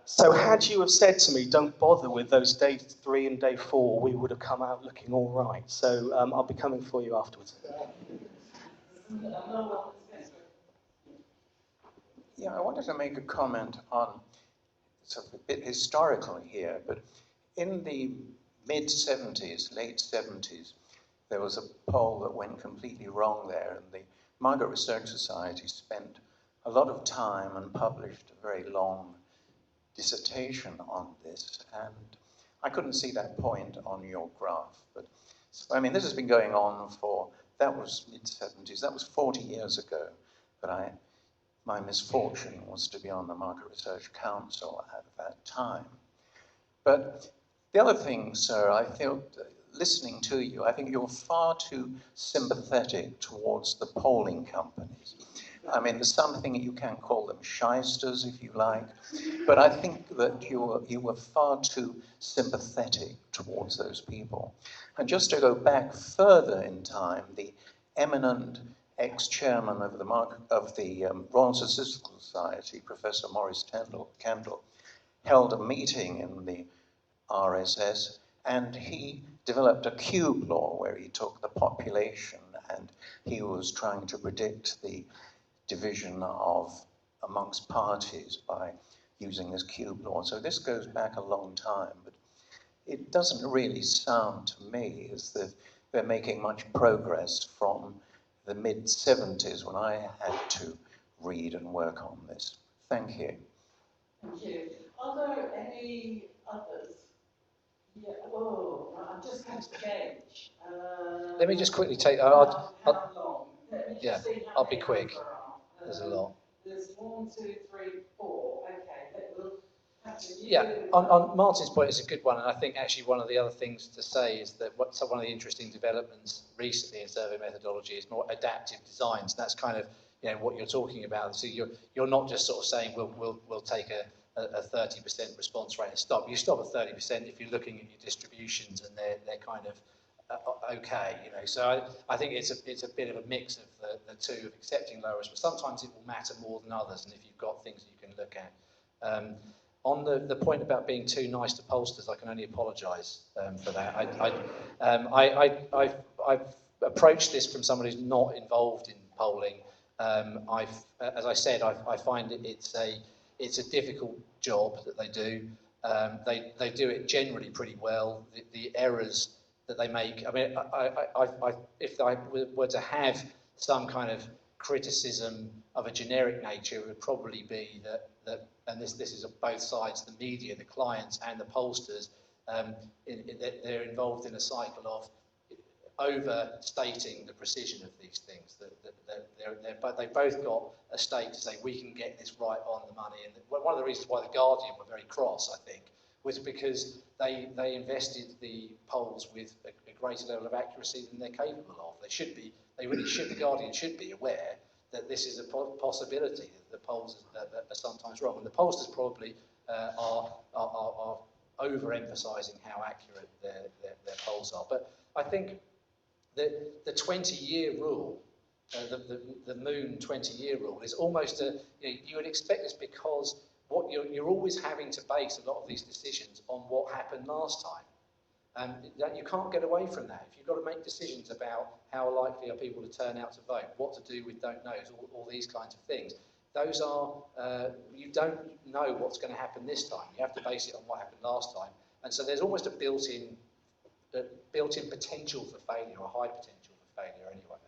So had you have said to me, don't bother with those day 3 and day 4, we would have come out looking all right. So I'll be coming for you afterwards. Yeah, I wanted to make a comment on, sort of a bit historical here, but in the mid-70s, late 70s, there was a poll that went completely wrong there, and the Market Research Society spent a lot of time and published a very long dissertation on this, and I couldn't see that point on your graph, but I mean, this has been going on for, that was mid-70s, that was 40 years ago, but my misfortune was to be on the Market Research Council at that time. But the other thing, sir, I feel, listening to you, I think you're far too sympathetic towards the polling companies. I mean, there's something, you can call them shysters if you like, but I think that you were far too sympathetic towards those people. And just to go back further in time, the eminent ex-chairman of the Royal Statistical Society, Professor Maurice Kendall, held a meeting in the RSS, and he developed a cube law where he took the population and he was trying to predict the division amongst parties by using this cube law. So this goes back a long time, but it doesn't really sound to me as that they're making much progress from the mid-70s when I had to read and work on this. Thank you. Thank you. Are there any others? Yeah, I'm just going to gauge. Let me just quickly take. How long? Let me just see how I'll be many quick. there are. There's a lot. There's 1, 2, 3, 4. Okay, we'll have to. Yeah, on Martin's point, it's a good one, and I think actually one of the other things to say is that one of the interesting developments recently in survey methodology is more adaptive designs. And that's kind of what you're talking about. So you're not just sort of saying we'll take a 30% response rate and stop. You stop at 30% if you're looking at your distributions and they're kind of okay. So I think it's a bit of a mix of the two, of accepting low risk, but sometimes it will matter more than others, and if you've got things you can look at. On the point about being too nice to pollsters, I can only apologise for that. I've approached this from someone who's not involved in polling. As I said, I find it's a difficult job that they do. They do it generally pretty well. The errors that they make. I mean, if I were to have some kind of criticism of a generic nature, it would probably be that and this is on both sides, the media, the clients, and the pollsters. They're involved in a cycle of overstating the precision of these things. They've both got a stake to say we can get this right on the money. And one of the reasons why the Guardian were very cross, I think, was because they invested the polls with a greater level of accuracy than they're capable of. The Guardian should be aware that this is a possibility, that the polls are sometimes wrong. And the pollsters probably are overemphasising how accurate their polls are. But I think the 20-year rule, the Moon 20-year rule, is almost you would expect this because you're always having to base a lot of these decisions on what happened last time. And you can't get away from that. If you've got to make decisions about how likely are people to turn out to vote, what to do with don't knows, all these kinds of things, those are, you don't know what's going to happen this time. You have to base it on what happened last time. And so there's almost a built-in potential for failure, or high potential for failure anyway,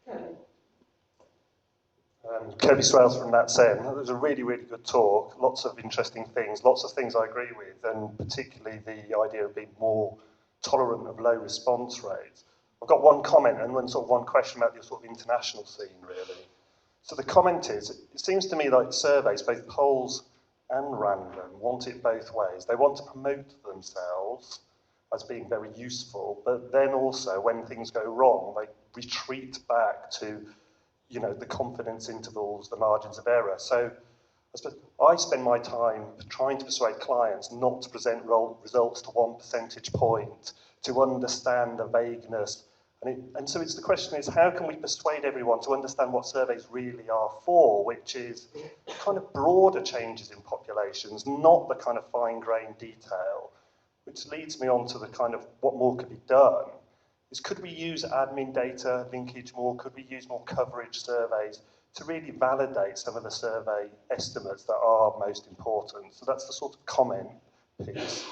I think. Kirby Swales from That Sen. It was a really, really good talk. Lots of interesting things. Lots of things I agree with, and particularly the idea of being more tolerant of low response rates. I've got one comment and one question about the sort of international scene, really. So the comment is, it seems to me like surveys, both polls and random, want it both ways. They want to promote themselves as being very useful, but then also, when things go wrong, they retreat back to the confidence intervals, the margins of error. So I suppose I spend my time trying to persuade clients not to present results to 1 percentage point, to understand the vagueness. And so the question is, how can we persuade everyone to understand what surveys really are for, which is kind of broader changes in populations, not the kind of fine-grained detail, which leads me on to the kind of what more could be done. Is could we use admin data linkage more? Could we use more coverage surveys to really validate some of the survey estimates that are most important? So that's the sort of comment piece.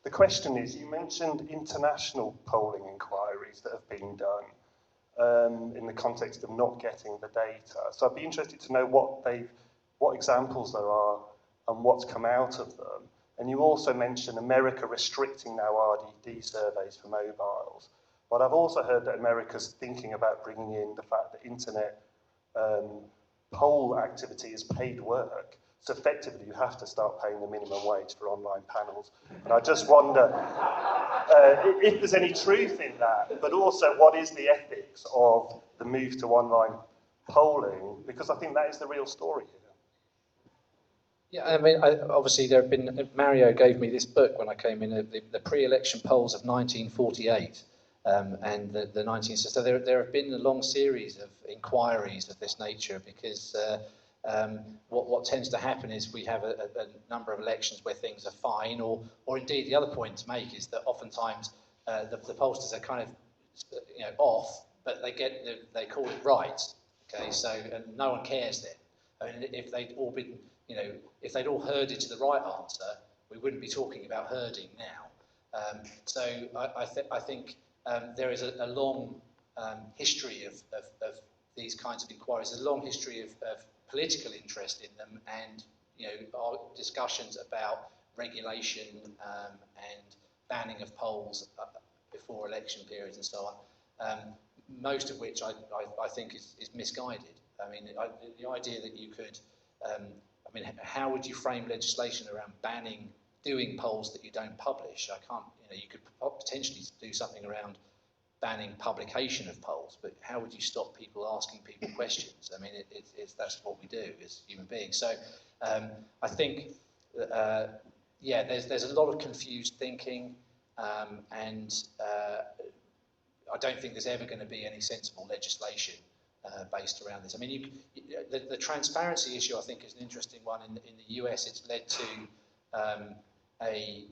The question is, you mentioned international polling inquiries that have been done in the context of not getting the data. So I'd be interested to know what examples there are and what's come out of them. And you also mentioned America restricting now RDD surveys for mobiles. But I've also heard that America's thinking about bringing in the fact that internet poll activity is paid work. So effectively, you have to start paying the minimum wage for online panels. And I just wonder if there's any truth in that, but also what is the ethics of the move to online polling? Because I think that is the real story here. Yeah, I mean, obviously there have been, Mario gave me this book when I came in, the pre-election polls of 1948. And the 19th. So there have been a long series of inquiries of this nature because what tends to happen is we have a number of elections where things are fine, or indeed the other point to make is that oftentimes the pollsters are kind of off, but they call it right. Okay, so and no one cares then. I mean, if they'd all been if they'd all herded to the right answer, we wouldn't be talking about herding now. So I think. There is a long history of these kinds of inquiries. There's a long history of political interest in them, and our discussions about regulation and banning of polls before election periods and so on, most of which I think is misguided. I mean, the idea that you could, how would you frame legislation around banning doing polls that you don't publish? I can't, you could potentially do something around banning publication of polls, but how would you stop people asking people questions? I mean, that's what we do as human beings. So I think, there's a lot of confused thinking, and I don't think there's ever going to be any sensible legislation based around this. I mean, the transparency issue, I think, is an interesting one. In the US, it's led to a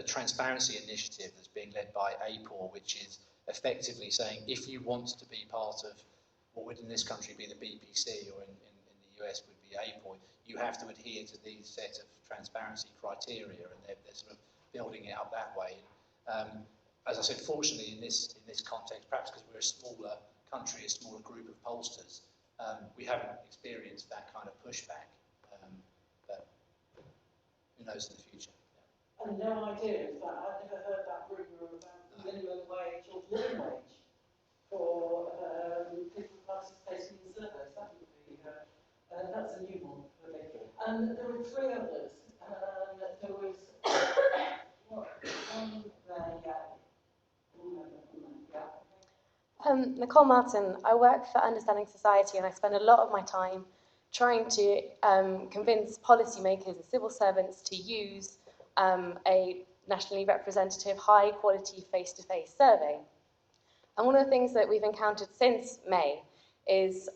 transparency initiative that's being led by APOR, which is effectively saying if you want to be part of what would in this country be the BBC, or in the US would be APOR, you have to adhere to these set of transparency criteria, and they're sort of building it up that way. As I said, fortunately, in this context, perhaps because we're a smaller country, a smaller group of pollsters, we haven't experienced that kind of pushback. But who knows in the future? I had no idea of that. I'd never heard that rumour about minimum wage or living wage for people participating in surveys. That would be, that's a new one for me. There were three others. There was Nicole Martin. I work for Understanding Society, and I spend a lot of my time trying to convince policymakers and civil servants to use a nationally representative, high-quality, face-to-face survey. And one of the things that we've encountered since May is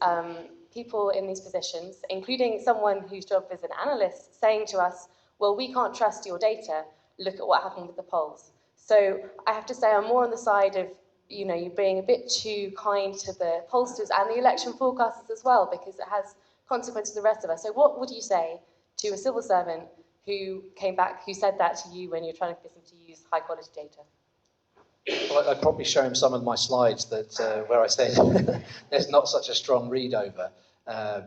people in these positions, including someone whose job is an analyst, saying to us, well, we can't trust your data, look at what happened with the polls. So I have to say I'm more on the side of, you being a bit too kind to the pollsters and the election forecasters as well, because it has consequences for the rest of us. So what would you say to a civil servant who came back, who said that to you when you're trying to get them to use high-quality data? Well, I'd probably show him some of my slides that where I said there's not such a strong read over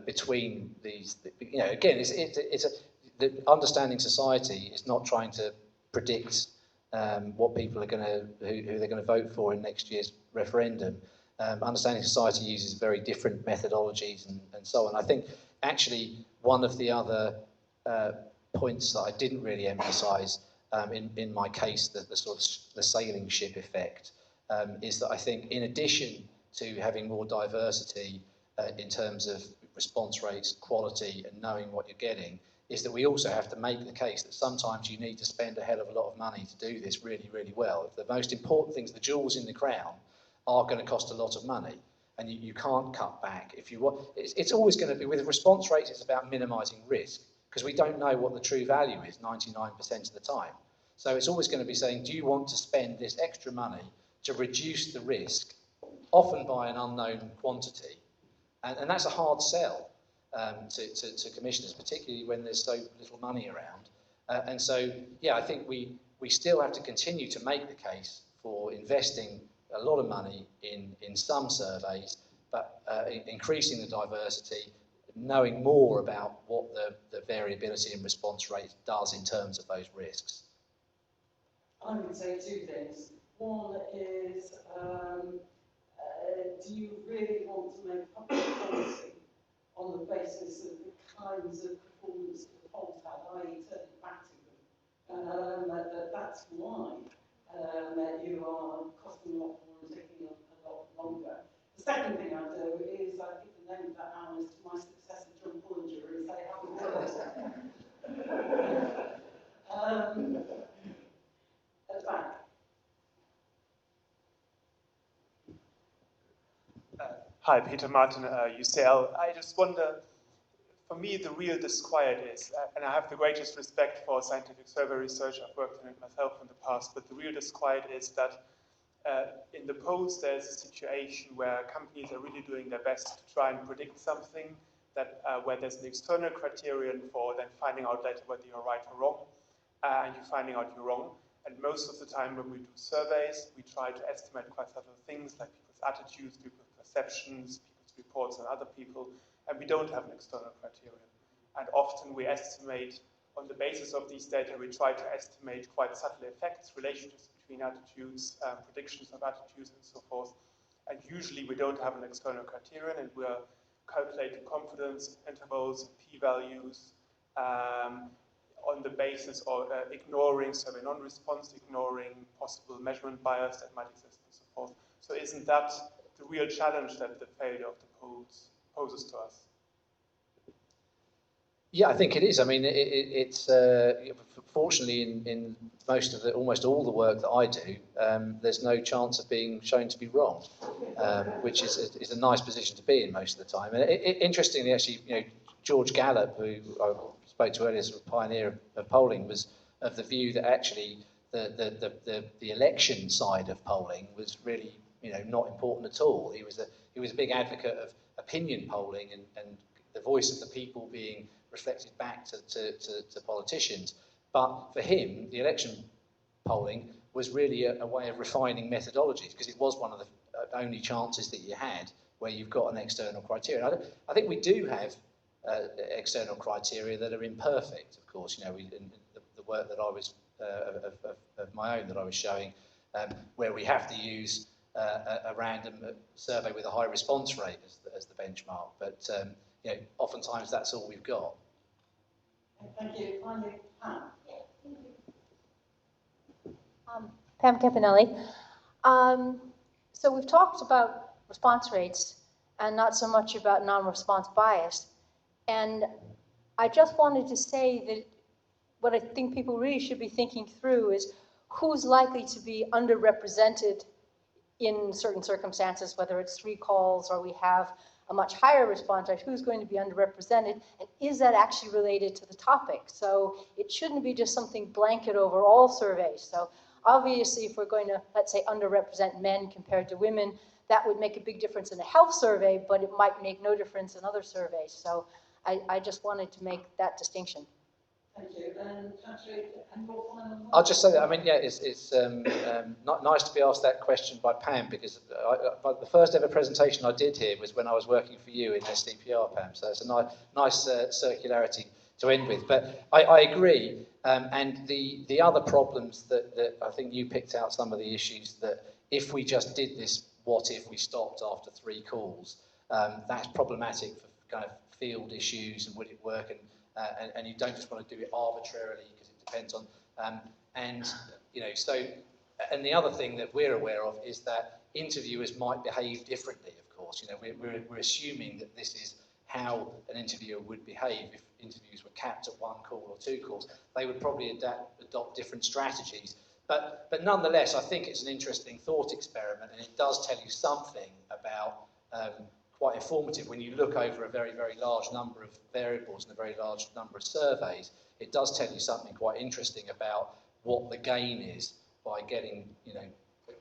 between these. Again, the Understanding Society is not trying to predict what people are going to, who they're going to vote for in next year's referendum. Understanding Society uses very different methodologies and so on. I think actually one of the other points that I didn't really emphasise in my case, the sort of the sailing ship effect, is that I think in addition to having more diversity in terms of response rates, quality, and knowing what you're getting, is that we also have to make the case that sometimes you need to spend a hell of a lot of money to do this really, really well. The most important things, the jewels in the crown, are going to cost a lot of money, and you can't cut back. If you want, it's always going to be, with response rates, it's about minimising risk, because we don't know what the true value is 99% of the time. So it's always going to be saying, do you want to spend this extra money to reduce the risk, often by an unknown quantity? And that's a hard sell to commissioners, particularly when there's so little money around. And so, I think we still have to continue to make the case for investing a lot of money in some surveys, but increasing the diversity, knowing more about what the variability in response rates does in terms of those risks. I would say two things. One is, do you really want to make public policy on the basis of the kinds of performance that the polls had, i.e. turn it back to them? That's why you are costing a lot more and taking a lot longer. The second thing I do is I give the name of that analyst to my successor, John Pullinger, and say, happy work. At the back. Hi, Peter Martin, UCL. I just wonder, for me, the real disquiet is, and I have the greatest respect for scientific survey research, I've worked in it myself in the past, but the real disquiet is that in the polls there's a situation where companies are really doing their best to try and predict something, that where there's an external criterion for then finding out later whether you're right or wrong, and you're finding out you're wrong. And most of the time when we do surveys, we try to estimate quite subtle things like people's attitudes, people's perceptions, people's reports on other people, and we don't have an external criterion. And often we estimate, on the basis of these data, we try to estimate quite subtle effects, relationships between attitudes, predictions of attitudes, and so forth. And usually we don't have an external criterion, and we're calculating confidence intervals, p-values, on the basis of ignoring survey non-response, ignoring possible measurement bias that might exist, and so forth. So isn't that the real challenge that the failure of the polls poses to us? Yeah, I think it is. I mean, it's fortunately in most of the, almost all the work that I do, there's no chance of being shown to be wrong, which is a nice position to be in most of the time. And interestingly, actually, George Gallup, who I spoke to earlier as a pioneer of polling, was of the view that actually the election side of polling was really not important at all. He was a big advocate of opinion polling and the voice of the people being reflected back to politicians. But for him, the election polling was really a way of refining methodologies, because it was one of the only chances that you had where you've got an external criterion. I think we do have external criteria that are imperfect, of course. In the work that I was, of my own that I was showing, where we have to use a random survey with a high response rate as the benchmark. But oftentimes that's all we've got. Thank you. Finally, Pam. Pam Campanelli. So we've talked about response rates and not so much about non-response bias. And I just wanted to say that what I think people really should be thinking through is who's likely to be underrepresented in certain circumstances, whether it's 3 calls or we have a much higher response rate, who's going to be underrepresented, and is that actually related to the topic? So it shouldn't be just something blanket over all surveys. So obviously, if we're going to, let's say, underrepresent men compared to women, that would make a big difference in a health survey, but it might make no difference in other surveys. So I just wanted to make that distinction. Thank you. And Patrick, and your final word? I'll just say that, I mean, yeah, it's not nice to be asked that question by Pam, because the first ever presentation I did here was when I was working for you in SDPR, Pam, so it's a nice circularity to end with. But I agree, and the other problems that I think you picked out some of the issues that if we just did this, what if we stopped after 3 calls, that's problematic for kind of field issues and would it work, and you don't just want to do it arbitrarily because it depends on, and the other thing that we're aware of is that interviewers might behave differently, of course. We're assuming that this is how an interviewer would behave if interviews were capped at 1 call or 2 calls. They would probably adopt different strategies. But nonetheless, I think it's an interesting thought experiment, and it does tell you something about quite informative. When you look over a very, very large number of variables and a very large number of surveys, it does tell you something quite interesting about what the gain is by getting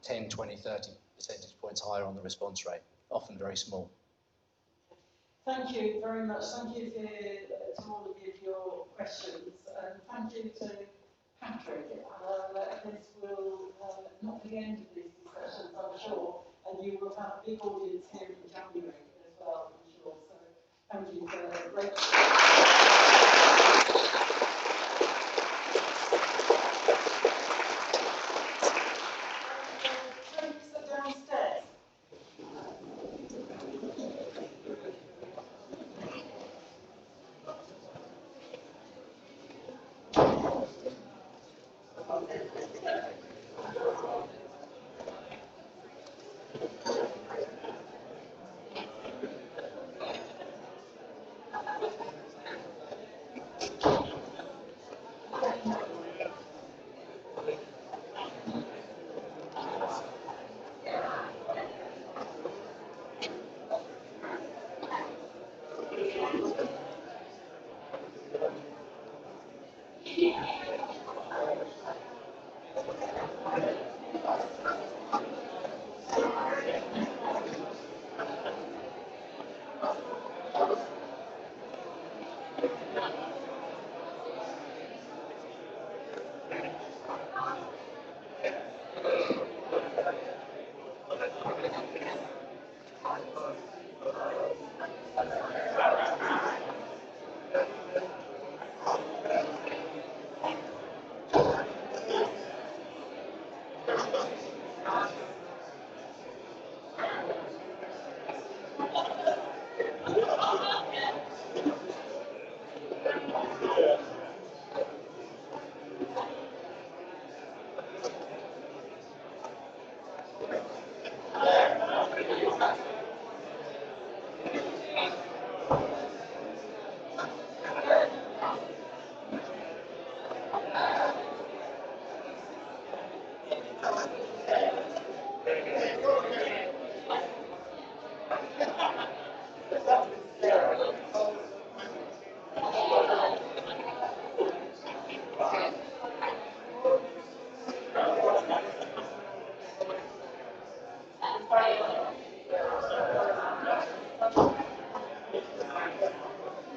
10, 20, 30 percentage points higher on the response rate, often very small. Thank you very much. Thank you to all of you for your questions. And thank you to Patrick. This will not be the end of these discussions, I'm sure, and you will have a big audience here in January as well, I'm sure. So thank you for a great drinks are downstairs.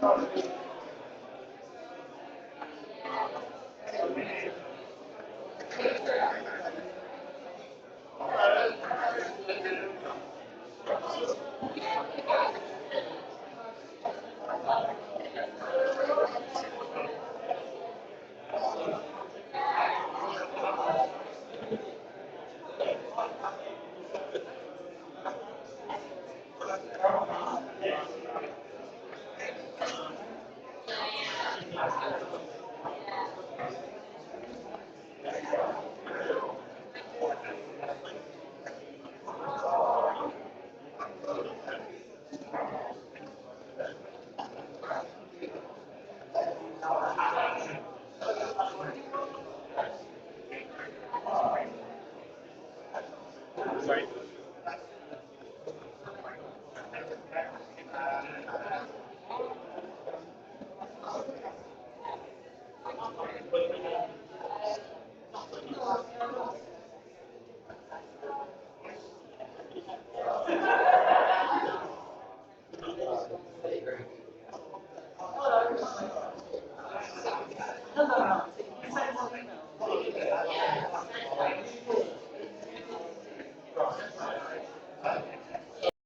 Thank you.